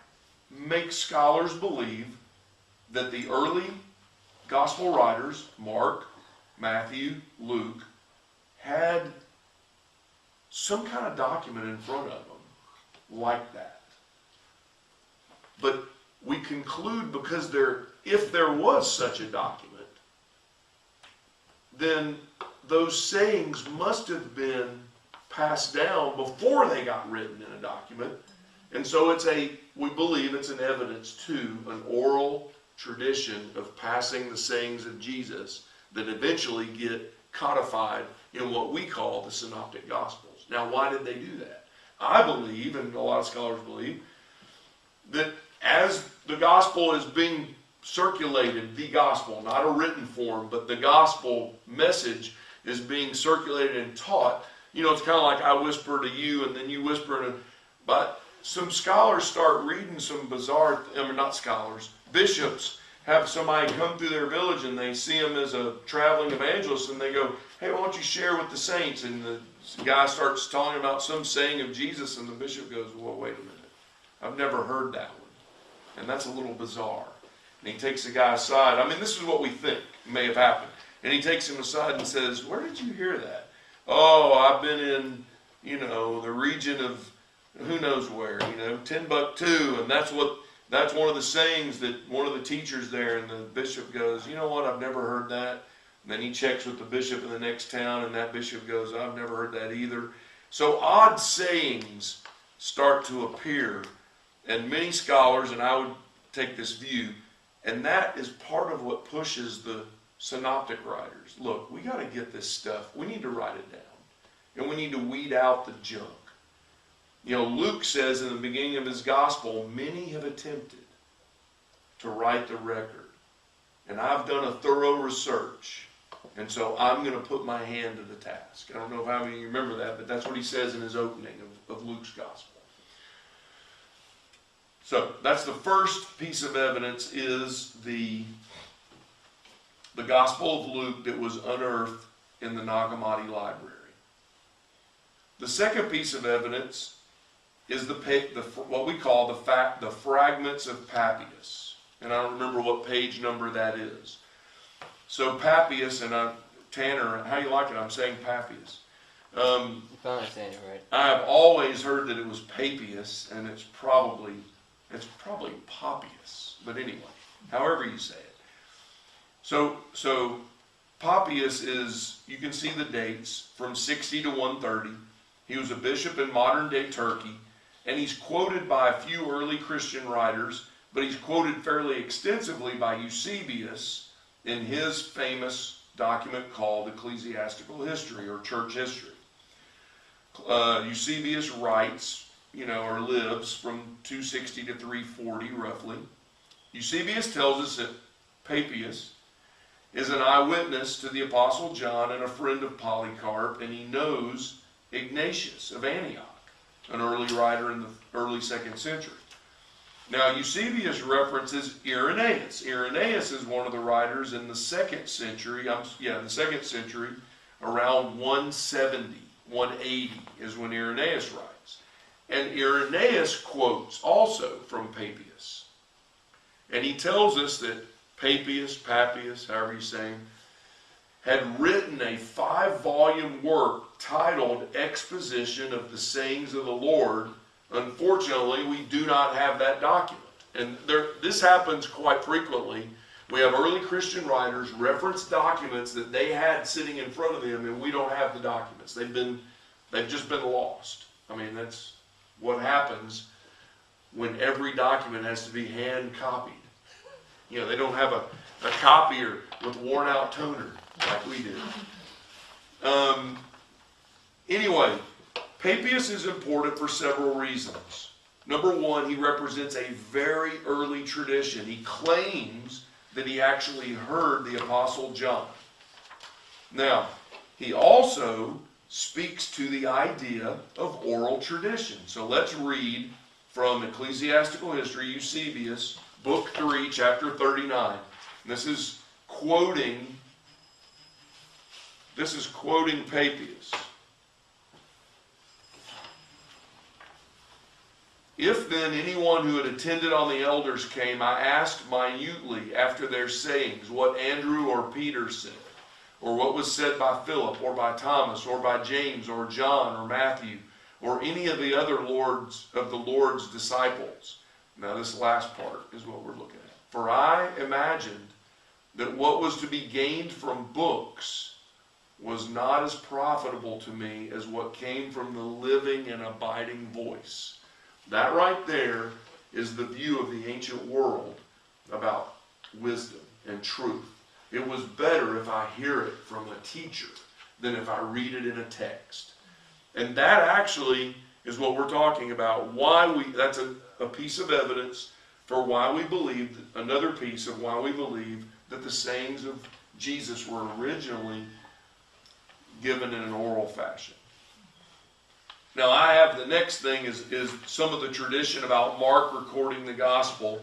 makes scholars believe that the early Gospel writers, Mark, Matthew, Luke, had some kind of document in front of them like that. But we conclude because if there was such a document, then those sayings must have been passed down before they got written in a document. And so we believe it's an evidence to an oral tradition of passing the sayings of Jesus that eventually get codified in what we call the Synoptic Gospels. Now, why did they do that? I believe, and a lot of scholars believe, that as the gospel is being circulated, the gospel, not a written form, but the gospel message is being circulated and taught, it's kind of like I whisper to you and then you whisper, but some scholars start reading some bizarre, not scholars, bishops have somebody come through their village and they see him as a traveling evangelist and they go, hey, why don't you share with the saints? And the guy starts telling about some saying of Jesus and the bishop goes, well, wait a minute. I've never heard that one. And that's a little bizarre. And he takes the guy aside. This is what we think may have happened. And he takes him aside and says, where did you hear that? Oh, I've been in, the region of who knows where, Timbuktu. And that's one of the sayings that one of the teachers there, and the bishop goes, you know what, I've never heard that. And then he checks with the bishop in the next town, and that bishop goes, I've never heard that either. So odd sayings start to appear. And many scholars, and I would take this view, and that is part of what pushes the synoptic writers. Look, we got to get this stuff. We need to write it down. And we need to weed out the junk. Luke says in the beginning of his gospel, many have attempted to write the record. And I've done a thorough research. And so I'm going to put my hand to the task. I don't know if how many of you remember that, but that's what he says in his opening of Luke's gospel. So that's the first piece of evidence is the Gospel of Luke that was unearthed in the Nag Hammadi library. The second piece of evidence is what we call the fragments of Papias. and I don't remember what page number that is. So Papias, and Tanner, how do you like it? I'm saying Papias. You finally saying it right. I have always heard that it was Papias, and it's probably Papias. But anyway, however you say it. So Papias is, you can see the dates, from 60 to 130. He was a bishop in modern-day Turkey, and he's quoted by a few early Christian writers, but he's quoted fairly extensively by Eusebius in his famous document called Ecclesiastical History, or Church History. Eusebius writes, or lives from 260 to 340 roughly. Eusebius tells us that Papias is an eyewitness to the Apostle John and a friend of Polycarp, and he knows Ignatius of Antioch, an early writer in the early 2nd century. Now, Eusebius references Irenaeus. Irenaeus is one of the writers in the 2nd century, the 2nd century, around 170, 180 is when Irenaeus writes. And Irenaeus quotes also from Papias. And he tells us that Papias, however you say him, had written a 5-volume work titled Exposition of the Sayings of the Lord. Unfortunately, we do not have that document. And this happens quite frequently. We have early Christian writers reference documents that they had sitting in front of them, and we don't have the documents. They've just been lost. I mean, that's what happens when every document has to be hand copied. They don't have a copier with worn out toner like we do. Anyway, Papias is important for several reasons. Number one, he represents a very early tradition. He claims that he actually heard the Apostle John. Now, he also speaks to the idea of oral tradition. So let's read from Ecclesiastical History, Eusebius, Book 3, Chapter 39. This is quoting Papias. If then anyone who had attended on the elders came, I asked minutely after their sayings what Andrew or Peter said, or what was said by Philip, or by Thomas, or by James, or John, or Matthew, or any of the other Lord's disciples. Now this last part is what we're looking at. For I imagined that what was to be gained from books was not as profitable to me as what came from the living and abiding voice. That right there is the view of the ancient world about wisdom and truth. It was better if I hear it from a teacher than if I read it in a text. And that actually is what we're talking about. That's a piece of evidence for why we believe, another piece of why we believe that the sayings of Jesus were originally given in an oral fashion. Now I have the next thing is some of the tradition about Mark recording the gospel.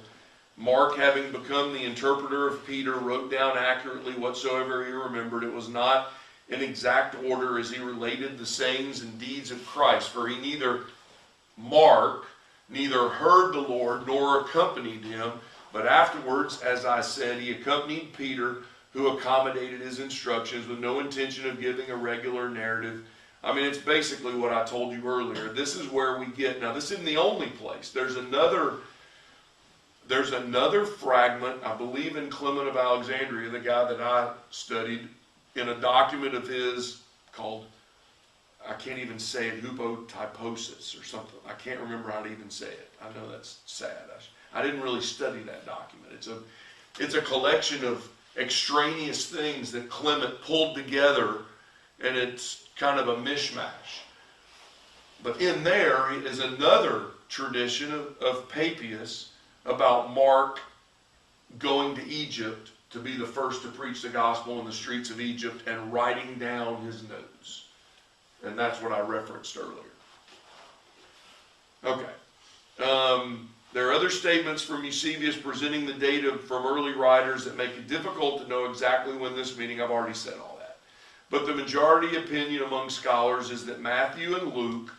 Mark, having become the interpreter of Peter, wrote down accurately whatsoever he remembered. It was not in exact order as he related the sayings and deeds of Christ, for Mark neither heard the Lord nor accompanied him, but afterwards, as I said, he accompanied Peter, who accommodated his instructions with no intention of giving a regular narrative. I mean, it's basically what I told you earlier. This is where we get, now this isn't the only place. There's another fragment, I believe in Clement of Alexandria, the guy that I studied, in a document of his called, I can't even say it, hupotyposis or something. I can't remember how to even say it. I know that's sad. I didn't really study that document. It's a collection of extraneous things that Clement pulled together, and it's kind of a mishmash. But in there is another tradition of Papias about Mark going to Egypt to be the first to preach the gospel in the streets of Egypt and writing down his notes. And that's what I referenced earlier. Okay. There are other statements from Eusebius presenting the data from early writers that make it difficult to know exactly when this meeting. I've already said all that. But the majority opinion among scholars is that Matthew and Luke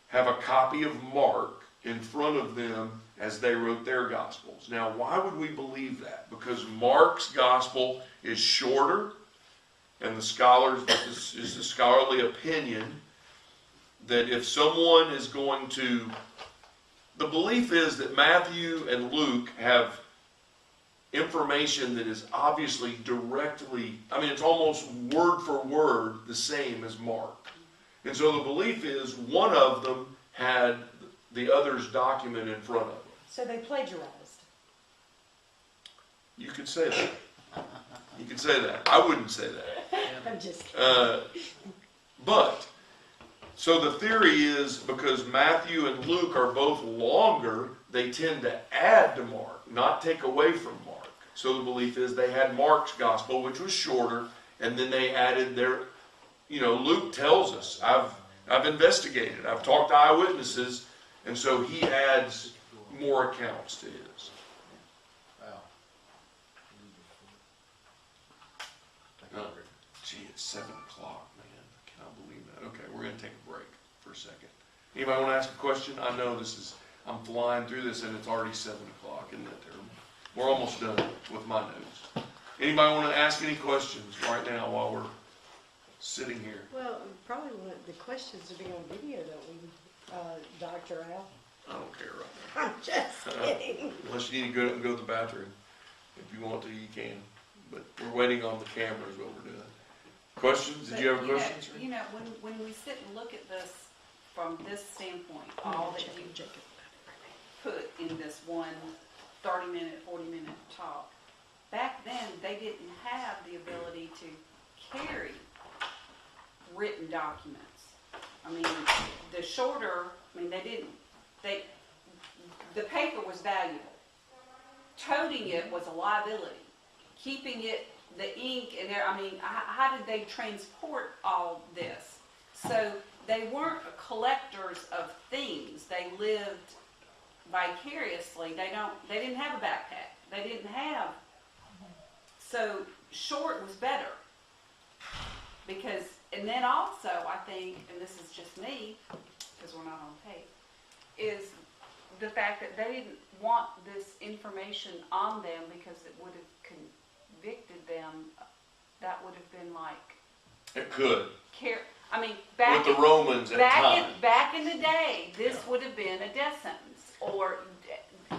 have a copy of Mark in front of them as they wrote their Gospels. Now, why would we believe that? Because Mark's Gospel is shorter, and the scholars, this is the scholarly opinion, that if someone is going to, the belief is that Matthew and Luke have information that is obviously directly, I mean, it's almost word for word the same as Mark. And so the belief is one of them had the other's document in front of them. So they plagiarized. You could say that. You could say that. I wouldn't say that. I'm just kidding. But, so the theory is because Matthew and Luke are both longer, they tend to add to Mark, not take away from Mark. So the belief is they had Mark's gospel, which was shorter, and then they added their, Luke tells us, I've investigated, I've talked to eyewitnesses, and so he adds more accounts to his. Gee, it's 7 o'clock, man. I cannot believe that. Okay, we're going to take a break for a second. Anybody want to ask a question? I know I'm flying through this and it's already 7 o'clock. Isn't that terrible? We're almost done with my notes. Anybody want to ask any questions right now while we're sitting here? Well, probably one of the questions to be on video, don't we, Dr. Al? I don't care right now. I'm just kidding. Unless you need to go to the bathroom. If you want to, you can. But we're waiting on the camera is what we're doing. Questions? Did you have questions? When we sit and look at this from this standpoint, all that you put in this one 30-minute, 40-minute talk, back then they didn't have the ability to carry written documents. I mean, the shorter, the paper was valuable. Toting it was a liability. Keeping it, the ink and there, how did they transport all this? So they weren't collectors of things. They lived vicariously. They didn't have a backpack. They didn't have, so short was better. Because, and then also I think, and this is just me, because we're not on tape, is the fact that they didn't want this information on them because it would have convicted them. That would have been like... It could. Back with the Romans at times. Back in the day, this would have been a death sentence. Or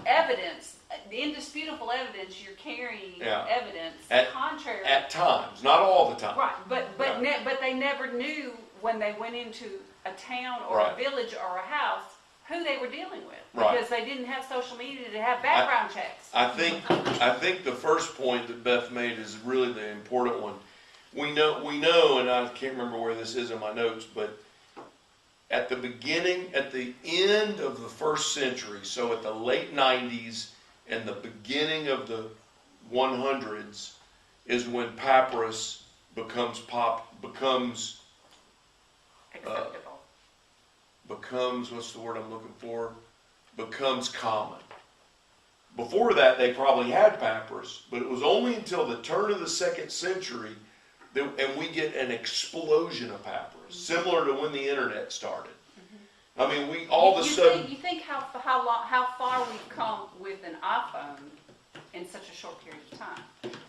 evidence, indisputable evidence, you're carrying evidence contrary... At times, not all the time. Right, but they never knew when they went into a town or a village or a house who they were dealing with. Because they didn't have social media to have background checks. I think the first point that Beth made is really the important one. We know, and I can't remember where this is in my notes, but at the end of the first century, so at the late 90s and the beginning of the 100s, is when papyrus becomes Acceptable. What's the word I'm looking for? Becomes common. Before that, they probably had papyrus, but it was only until the turn of the 2nd century and we get an explosion of papyrus, similar to when the internet started. I mean, we all of a sudden... You think how far we've come with an iPhone in such a short period of time.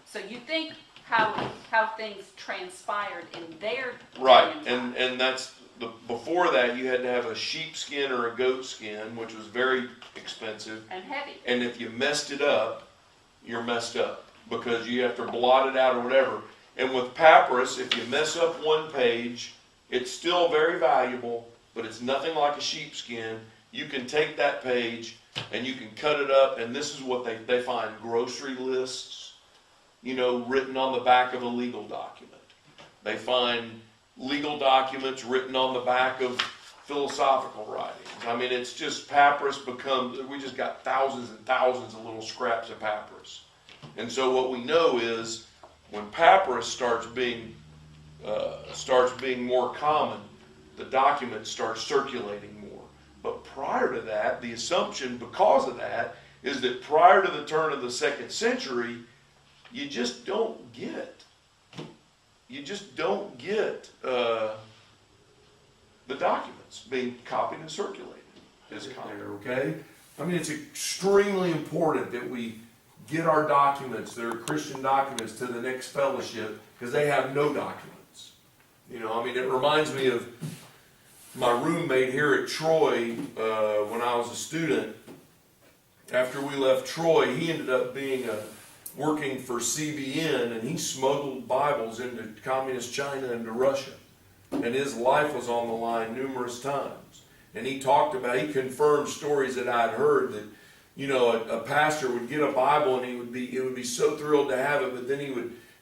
So you think how things transpired in their right, time. and that's before that you had to have a sheepskin or a goat skin, which was very expensive and heavy. And if you messed it up, you're messed up because you have to blot it out or whatever. And with papyrus, if you mess up one page, it's still very valuable, but it's nothing like a sheepskin. You can take that page and you can cut it up, and this is what they find: grocery lists, written on the back of a legal document. They find legal documents written on the back of philosophical writings. I mean, it's just papyrus we just got thousands and thousands of little scraps of papyrus. And so what we know is when papyrus starts being more common, the documents start circulating more. But prior to that, the assumption because of that is that prior to the turn of the 2nd century, you just don't get the documents being copied and circulated. is there, okay? I mean, it's extremely important that we get our documents, that are Christian documents, to the next fellowship, because they have no documents. You know, I mean, it reminds me of my roommate here at Troy when I was a student. After we left Troy, he ended up working for CBN, and he smuggled Bibles into communist China and to Russia. And his life was on the line numerous times. And he confirmed stories that I'd heard that, you know, a pastor would get a Bible and he would be so thrilled to have it, but then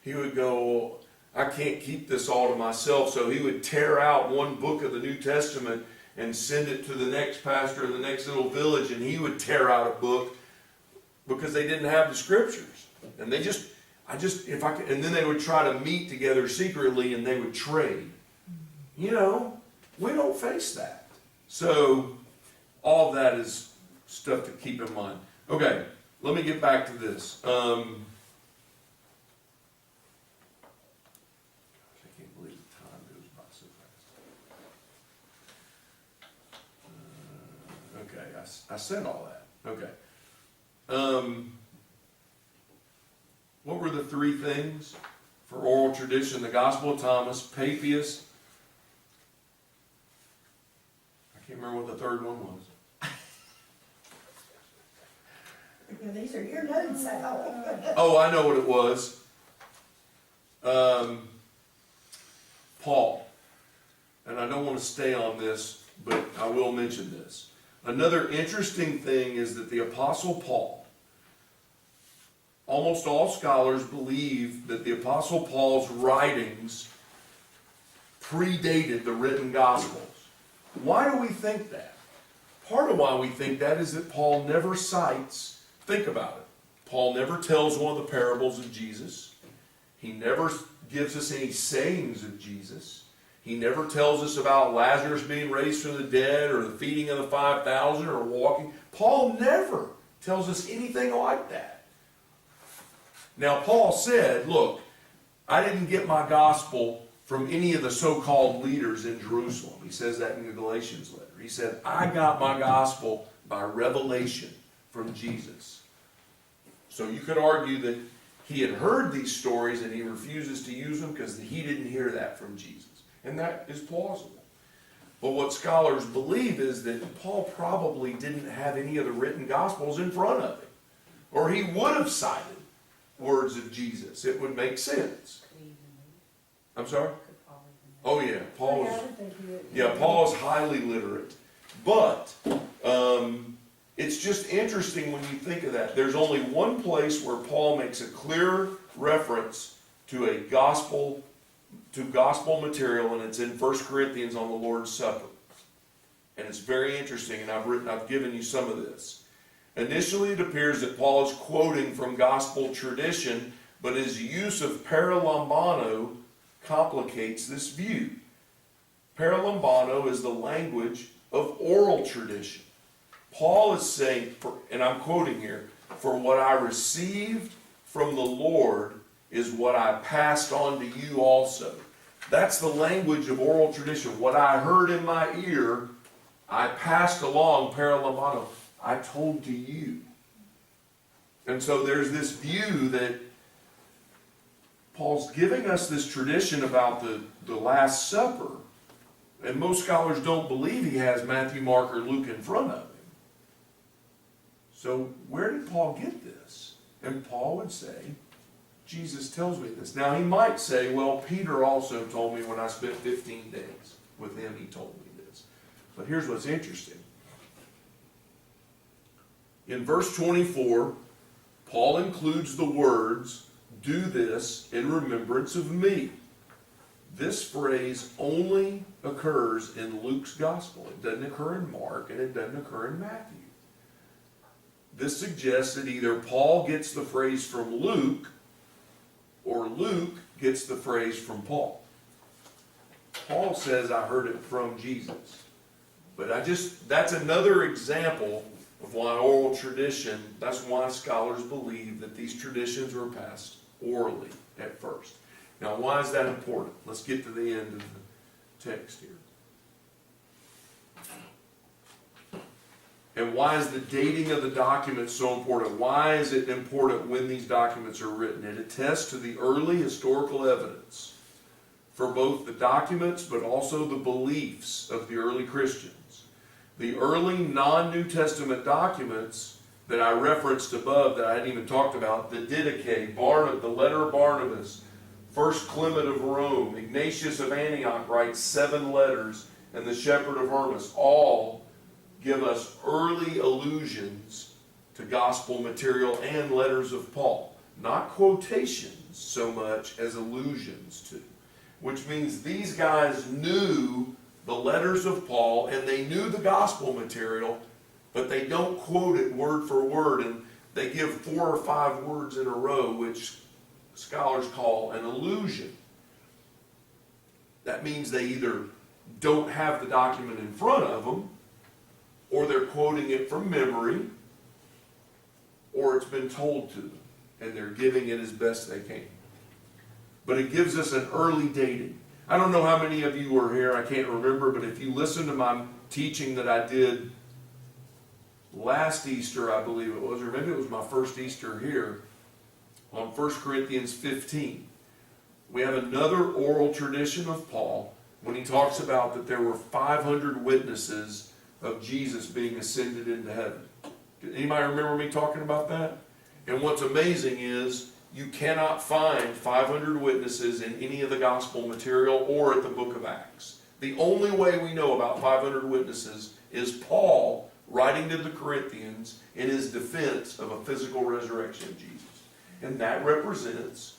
he would go, well, I can't keep this all to myself. So he would tear out one book of the New Testament and send it to the next pastor in the next little village, and he would tear out a book because they didn't have the scriptures. And and then they would try to meet together secretly and they would trade. You know, we don't face that. So all of that is stuff to keep in mind. Okay, let me get back to this. Gosh, I can't believe the time goes by so fast. Okay, I said all that. Okay. What were the three things for oral tradition? The Gospel of Thomas, Papias. I can't remember what the third one was. These are your notes, Al. Oh, I know what it was. Paul. And I don't want to stay on this, but I will mention this. Another interesting thing is that the Apostle Paul, almost all scholars believe that the Apostle Paul's writings predated the written Gospels. Why do we think that? Part of why we think that is that Paul never cites, think about it, Paul never tells one of the parables of Jesus. He never gives us any sayings of Jesus. He never tells us about Lazarus being raised from the dead or the feeding of the 5,000 or walking. Paul never tells us anything like that. Now, Paul said, look, I didn't get my gospel from any of the so-called leaders in Jerusalem. He says that in the Galatians letter. He said, I got my gospel by revelation from Jesus. So you could argue that he had heard these stories and he refuses to use them because he didn't hear that from Jesus. And that is plausible. But what scholars believe is that Paul probably didn't have any of the written gospels in front of him. Or he would have cited words of Jesus. It would make sense. I'm sorry? Oh yeah, Paul was highly literate. But it's just interesting when you think of that. There's only one place where Paul makes a clear reference to gospel material, and it's in 1 Corinthians on the Lord's Supper. And it's very interesting, and I've given you some of this. Initially, it appears that Paul is quoting from gospel tradition, but his use of paralambano complicates this view. Paralambano is the language of oral tradition. Paul is saying, and I'm quoting here, for what I received from the Lord is what I passed on to you also. That's the language of oral tradition. What I heard in my ear, I passed along, paralambano. I told to you. And so there's this view that Paul's giving us this tradition about the Last Supper, and most scholars don't believe he has Matthew, Mark, or Luke in front of him. So where did Paul get this? And Paul would say, Jesus tells me this. Now he might say, well, Peter also told me when I spent 15 days with him, he told me this. But here's what's interesting. In verse 24, Paul includes the words, do this in remembrance of me. This phrase only occurs in Luke's gospel. It doesn't occur in Mark, and it doesn't occur in Matthew. This suggests that either Paul gets the phrase from Luke, or Luke gets the phrase from Paul. Paul says, I heard it from Jesus. But that's another example of why oral tradition, that's why scholars believe that these traditions were passed orally at first. Now, why is that important? Let's get to the end of the text here. And why is the dating of the documents so important? Why is it important when these documents are written? It attests to the early historical evidence for both the documents but also the beliefs of the early Christians. The early non-New Testament documents that I referenced above that I hadn't even talked about, the Didache, the letter of Barnabas, First Clement of Rome, Ignatius of Antioch writes 7 letters, and the Shepherd of Hermas, all give us early allusions to gospel material and letters of Paul. Not quotations so much as allusions to. Which means these guys knew the letters of Paul and they knew the gospel material, but they don't quote it word for word, and they give 4 or 5 words in a row, which scholars call an allusion. That means they either don't have the document in front of them, or they're quoting it from memory, or it's been told to them, and they're giving it as best they can. But it gives us an early dating. I don't know how many of you were here, I can't remember, but if you listen to my teaching that I did last Easter, I believe it was, or maybe it was my first Easter here, on 1 Corinthians 15. We have another oral tradition of Paul when he talks about that there were 500 witnesses of Jesus being ascended into heaven. Did anybody remember me talking about that? And what's amazing is you cannot find 500 witnesses in any of the gospel material or at the book of Acts. The only way we know about 500 witnesses is Paul writing to the Corinthians in his defense of a physical resurrection of Jesus. And that represents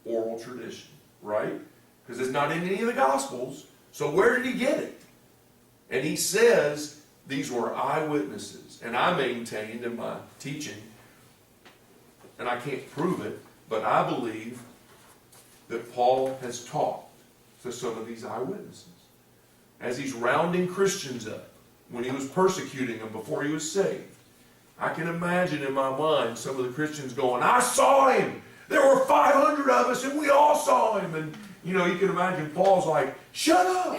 oral tradition, right? Because it's not in any of the Gospels. So where did he get it? And he says these were eyewitnesses. And I maintained in my teaching, and I can't prove it, but I believe that Paul has talked to some of these eyewitnesses. As he's rounding Christians up, when he was persecuting them before he was saved, I can imagine in my mind some of the Christians going, I saw him! There were 500 of us and we all saw him! And you can imagine Paul's like, shut up!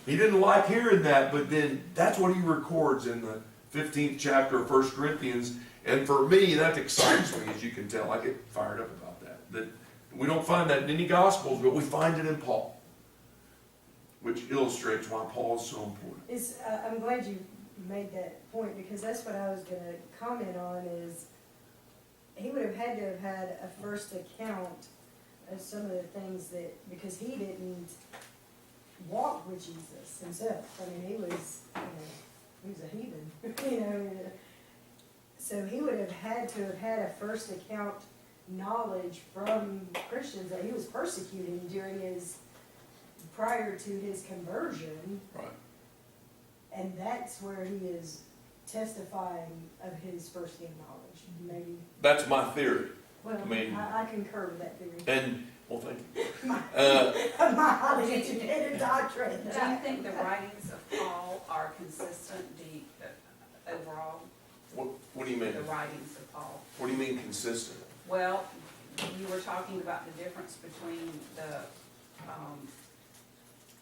He didn't like hearing that, but then that's what he records in the 15th chapter of 1 Corinthians. And for me, that excites me, as you can tell. I get fired up about that. That we don't find that in any Gospels, but we find it in Paul. Which illustrates why Paul is so important. I'm glad you made that point, because that's what I was going to comment on, is he would have had to have had a first account of some of the things that, because he didn't walk with Jesus himself. I mean, he was a heathen, So he would have had to have had a first account knowledge from Christians that he was persecuting prior to his conversion. Right. And that's where he is testifying of his first-hand knowledge. Maybe. That's my theory. Well, I concur with that theory. And, well, thank you. My highly educated doctrine. Do you think the writings of Paul are consistent overall? What do you mean? The writings of Paul. What do you mean consistent? Well, you were talking about the difference between the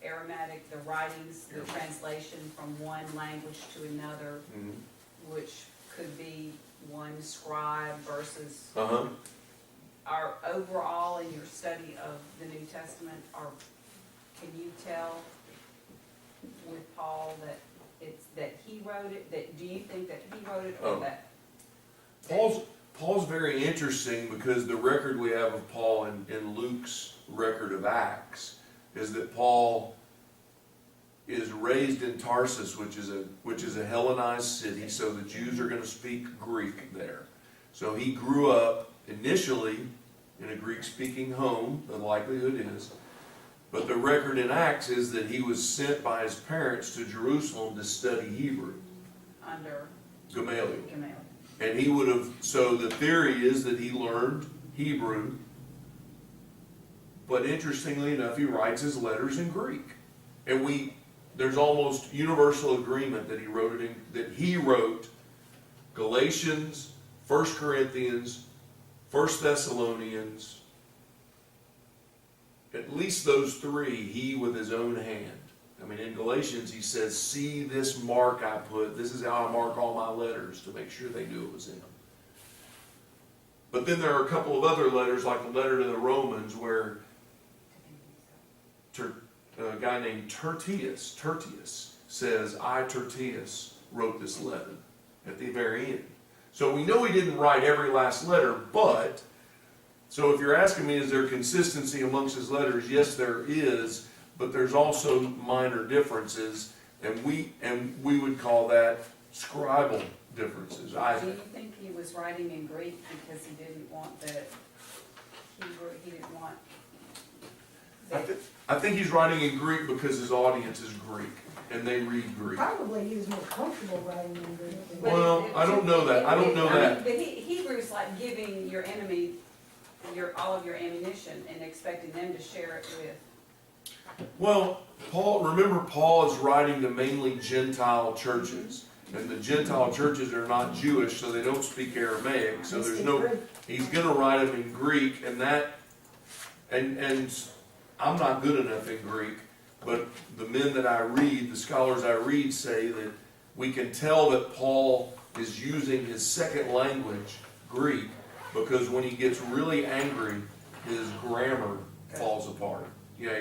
Aramaic, the writings, the translation from one language to another, which could be one scribe versus our overall in your study of the New Testament. Can you tell with Paul that it's that he wrote it? That do you think that he wrote it, or that Paul's very interesting, because the record we have of Paul in Luke's record of Acts is that Paul is raised in Tarsus, which is a Hellenized city, so the Jews are going to speak Greek there. So he grew up initially in a Greek-speaking home, the likelihood is, but the record in Acts is that he was sent by his parents to Jerusalem to study Hebrew. under Gamaliel. Gamaliel? And he would have, so the theory is that he learned Hebrew, but interestingly enough, he writes his letters in Greek. And there's almost universal agreement that he wrote Galatians, 1 Corinthians, 1 Thessalonians, at least those 3, he with his own hand. I mean, in Galatians, he says, see this mark I put. This is how I mark all my letters to make sure they knew it was him. But then there are a couple of other letters, like the letter to the Romans, where a guy named Tertius says, I, Tertius, wrote this letter at the very end. So we know he didn't write every last letter, but, so if you're asking me, is there consistency amongst his letters? Yes, there is, but there's also minor differences, and we would call that scribal differences. Do you think he was writing in Greek because he didn't want the Hebrew, he didn't want I think he's writing in Greek because his audience is Greek, and they read Greek. Probably he was more comfortable writing in Greek than. Well, I don't know that. I don't know that. But Hebrew's like giving your enemy all of your ammunition and expecting them to share it with. Well, remember Paul is writing to mainly Gentile churches. And the Gentile churches are not Jewish, so they don't speak Aramaic. So there's no, he's going to write them in Greek, and I'm not good enough in Greek, but the men that I read, the scholars I read, say that we can tell that Paul is using his second language, Greek, because when he gets really angry, his grammar falls apart. Yeah,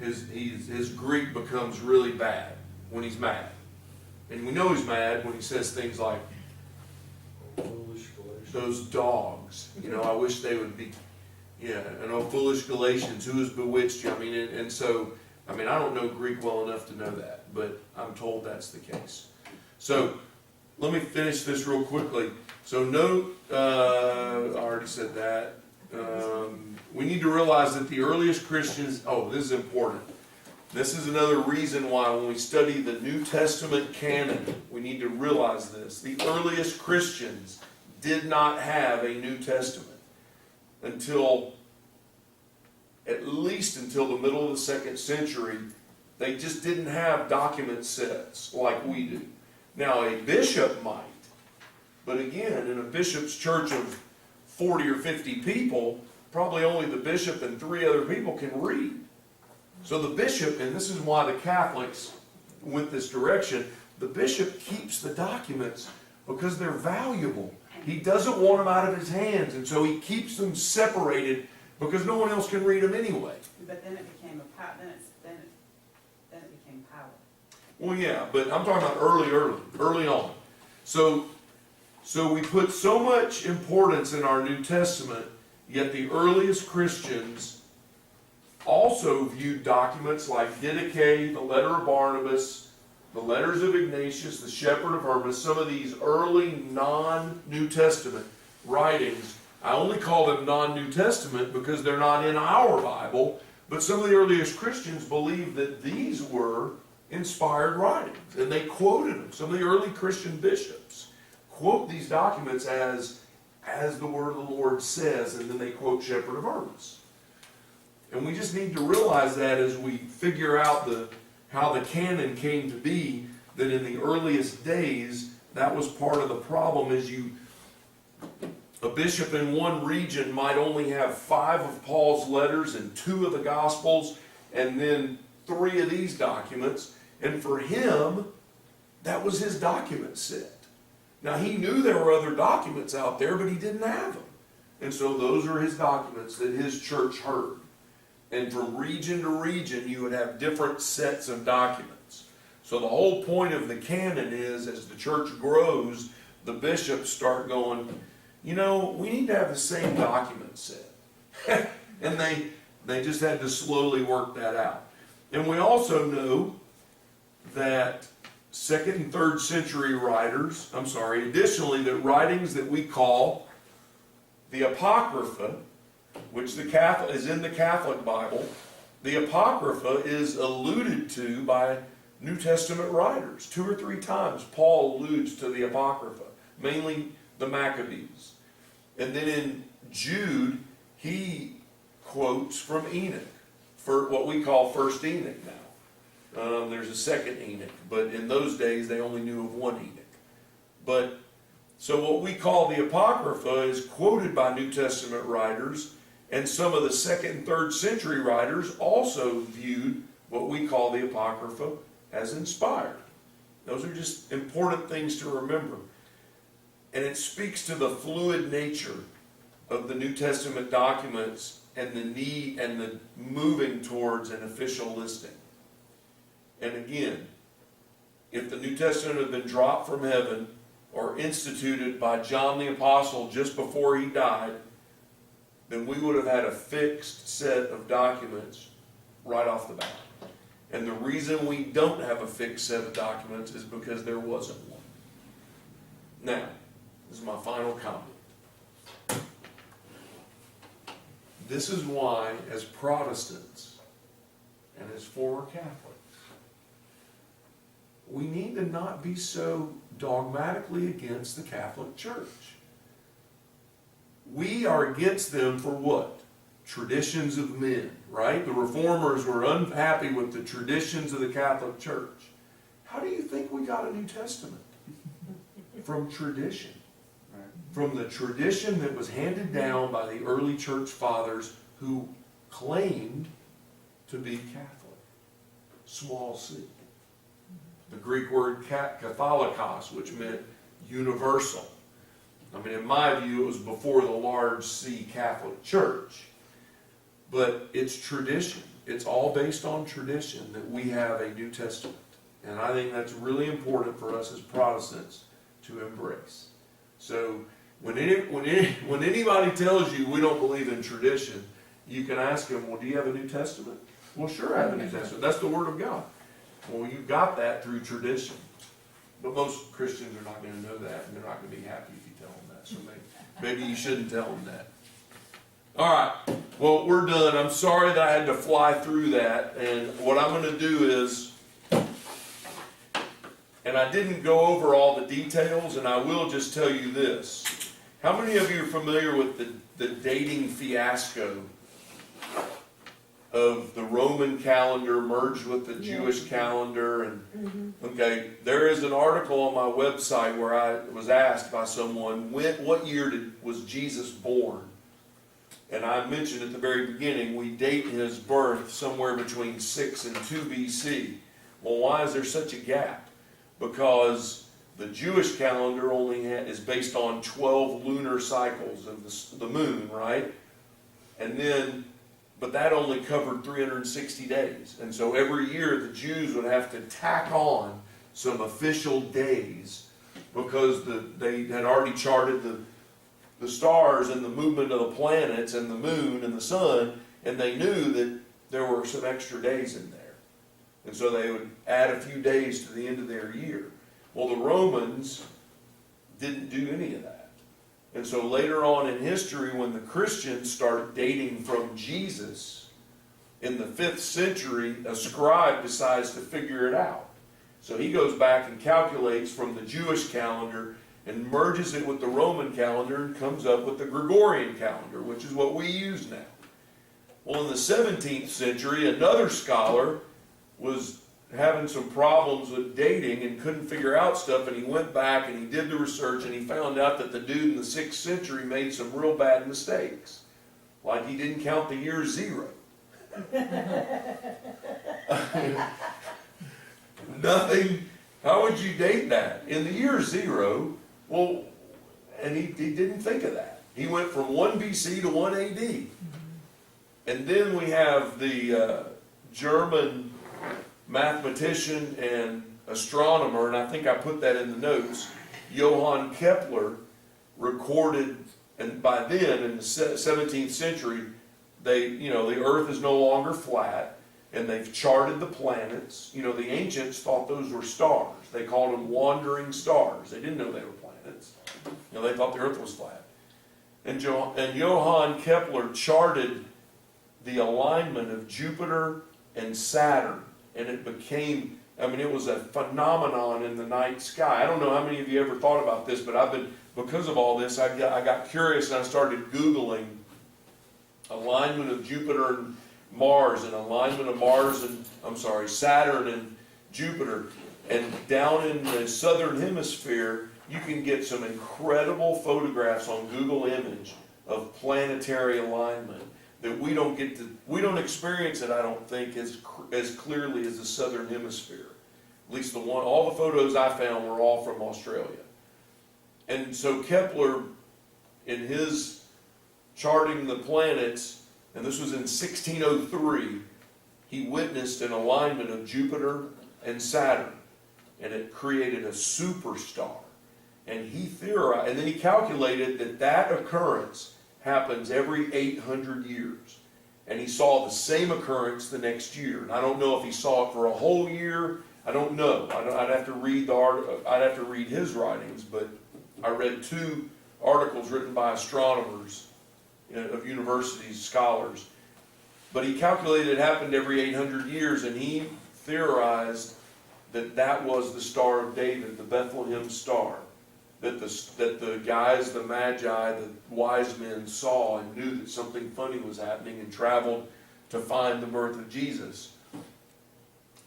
his Greek becomes really bad when he's mad. And we know he's mad when he says things like, Foolish Galatians. those dogs, I wish they would be, foolish Galatians, who has bewitched you? I mean, and so, I don't know Greek well enough to know that, but I'm told that's the case. So, let me finish this real quickly. So note, I already said that. We need to realize that the earliest Christians, this is important. This is another reason why when we study the New Testament canon, we need to realize this. The earliest Christians did not have a New Testament at least until the middle of the 2nd century. They just didn't have document sets like we do. Now, a bishop might, but again, in a bishop's church of 40 or 50 people, probably only the bishop and 3 other people can read. So the bishop, and this is why the Catholics went this direction, the bishop keeps the documents because they're valuable. He doesn't want them out of his hands, and so he keeps them separated because no one else can read them anyway. But then it became then it became power. Well, yeah, but I'm talking about early on. So we put so much importance in our New Testament, yet the earliest Christians also viewed documents like Didache, the letter of Barnabas, the letters of Ignatius, the shepherd of Hermas, some of these early non-New Testament writings. I only call them non-New Testament because they're not in our Bible, but some of the earliest Christians believed that these were inspired writings, and they quoted them. Some of the early Christian bishops quote these documents as the word of the Lord says, and then they quote shepherd of Hermas. And we just need to realize that as we figure out how the canon came to be, that in the earliest days, that was part of the problem. A bishop in one region might only have 5 of Paul's letters and 2 of the Gospels, and then 3 of these documents. And for him, that was his document set. Now, he knew there were other documents out there, but he didn't have them. And so those are his documents that his church heard. And from region to region, you would have different sets of documents. So the whole point of the canon is, as the church grows, the bishops start going, we need to have the same document set. And they just had to slowly work that out. And we also know that 2nd and 3rd century writers, additionally, the writings that we call the Apocrypha, which is in the Catholic Bible, the Apocrypha is alluded to by New Testament writers. 2 or 3 times Paul alludes to the Apocrypha, mainly the Maccabees. And then in Jude, he quotes from Enoch, for what we call First Enoch now. There's a second Enoch, but in those days they only knew of one Enoch. So what we call the Apocrypha is quoted by New Testament writers, and some of the 2nd and 3rd century writers also viewed what we call the Apocrypha as inspired. Those are just important things to remember. And it speaks to the fluid nature of the New Testament documents and the need and the moving towards an official listing. And again, if the New Testament had been dropped from heaven or instituted by John the Apostle just before he died, then we would have had a fixed set of documents right off the bat. And the reason we don't have a fixed set of documents is because there wasn't one. Now, this is my final comment. This is why, as Protestants and as former Catholics, we need to not be so dogmatically against the Catholic Church. We are against them for what? Traditions of men, right? The Reformers were unhappy with the traditions of the Catholic Church. How do you think we got a New Testament? From tradition. From the tradition that was handed down by the early church fathers who claimed to be Catholic. Small c. The Greek word katholikos, which meant universal. I mean, in my view, it was before the large C Catholic Church. But it's tradition. It's all based on tradition that we have a New Testament. And I think that's really important for us as Protestants to embrace. So when anybody tells you we don't believe in tradition, you can ask them, well, do you have a New Testament? Well, sure I have a New Testament. That's the Word of God. Well, you got that through tradition. But most Christians are not going to know that, and they're not going to be happy if you tell them that. So maybe you shouldn't tell them that. All right. Well, we're done. I'm sorry that I had to fly through that. And what I'm going to do is, and I didn't go over all the details, and I will just tell you this. How many of you are familiar with the dating fiasco of the Roman calendar merged with the Jewish calendar? And okay, there is an article on my website where I was asked by someone, what year was Jesus born? And I mentioned at the very beginning, we date his birth somewhere between 6 and 2 BC. Well, why is there such a gap? Because the Jewish calendar is based on 12 lunar cycles of the moon, right? And then, but that only covered 360 days. And so every year the Jews would have to tack on some official days because they had already charted the stars and the movement of the planets and the moon and the sun, and they knew that there were some extra days in there. And so they would add a few days to the end of their year. Well, the Romans didn't do any of that. And so later on in history, when the Christians start dating from Jesus, in the 5th century, a scribe decides to figure it out. So he goes back and calculates from the Jewish calendar and merges it with the Roman calendar and comes up with the Gregorian calendar, which is what we use now. Well, in the 17th century, another scholar was having some problems with dating and couldn't figure out stuff, and he went back and he did the research and he found out that the dude in the 6th century made some real bad mistakes. Like he didn't count the year 0. Nothing. How would you date that? In the year 0, well, and he didn't think of that. He went from 1 BC to 1 AD. And then we have the German mathematician and astronomer, and I think I put that in the notes, Johann Kepler, recorded, and by then, in the 17th century, the Earth is no longer flat, and they've charted the planets. The ancients thought those were stars. They called them wandering stars. They didn't know they were planets. They thought the Earth was flat. And Johann Kepler charted the alignment of Jupiter and Saturn, and it became, it was a phenomenon in the night sky. I don't know how many of you ever thought about this, but because of all this, I got curious and I started Googling alignment of Jupiter and Mars, and alignment of Saturn and Jupiter. And down in the southern hemisphere, you can get some incredible photographs on Google Image of planetary alignment. that we don't experience it, I don't think, as clearly as the southern hemisphere. At least all the photos I found were all from Australia. And so Kepler, in his charting the planets, and this was in 1603, he witnessed an alignment of Jupiter and Saturn, and it created a superstar. And he theorized, and then he calculated that that occurrence happens every 800 years. And he saw the same occurrence the next year. And I don't know if he saw it for a whole year. I don't know. I'd have to read I'd have to read his writings, but I read 2 articles written by astronomers of universities, scholars. But he calculated it happened every 800 years, and he theorized that that was the Star of David, the Bethlehem star. That the guys, the magi, the wise men saw and knew that something funny was happening and traveled to find the birth of Jesus.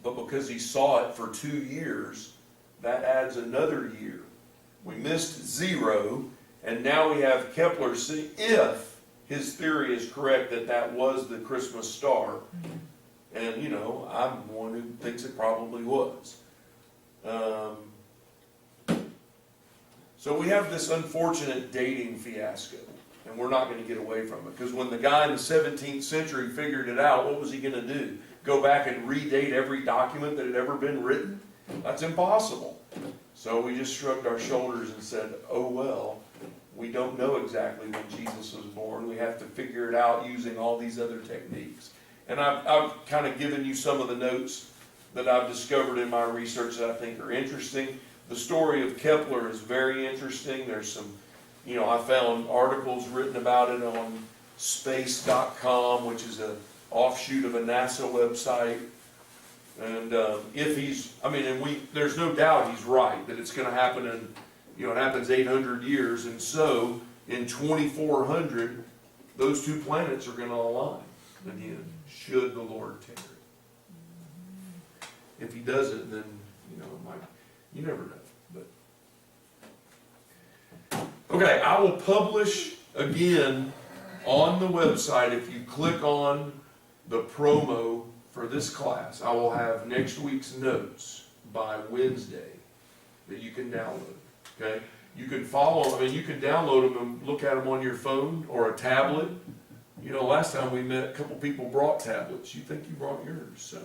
But because he saw it for 2 years, that adds another year. We missed 0, and now we have Kepler see if his theory is correct that that was the Christmas star. And, you know, I'm one who thinks it probably was. So we have this unfortunate dating fiasco, and we're not going to get away from it. Because when the guy in the 17th century figured it out, what was he going to do? Go back and redate every document that had ever been written? That's impossible. So we just shrugged our shoulders and said, oh well, we don't know exactly when Jesus was born. We have to figure it out using all these other techniques. And I've kind of given you some of the notes that I've discovered in my research that I think are interesting. The story of Kepler is very interesting. There's some, you know, I found articles written about it on space.com, which is an offshoot of a NASA website. And if he's, I mean, and there's no doubt he's right, that it's going to happen in, you know, it happens 800 years. And so in 2400, those 2 planets are going to align again, should the Lord tarry. If he doesn't, then, you know, it might, you never know. But okay, I will publish again on the website. If you click on the promo for this class, I will have next week's notes by Wednesday that you can download. Okay, you can follow. I mean, you can download them and look at them on your phone or a tablet. You know, last time we met, a couple people brought tablets. You think you brought yours, so.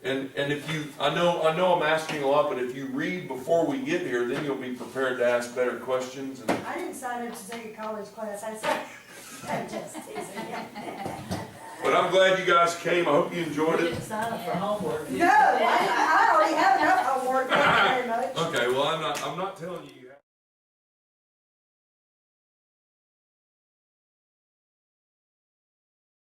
And if you, I know I'm asking a lot, but if you read before we get here, then you'll be prepared to ask better questions. And I didn't sign up to take a college class. I'm just teasing. but I'm glad you guys came. I hope you enjoyed You it. didn't sign up for homework. No, I already have enough homework. Thank you very much. Okay, well I'm not telling you.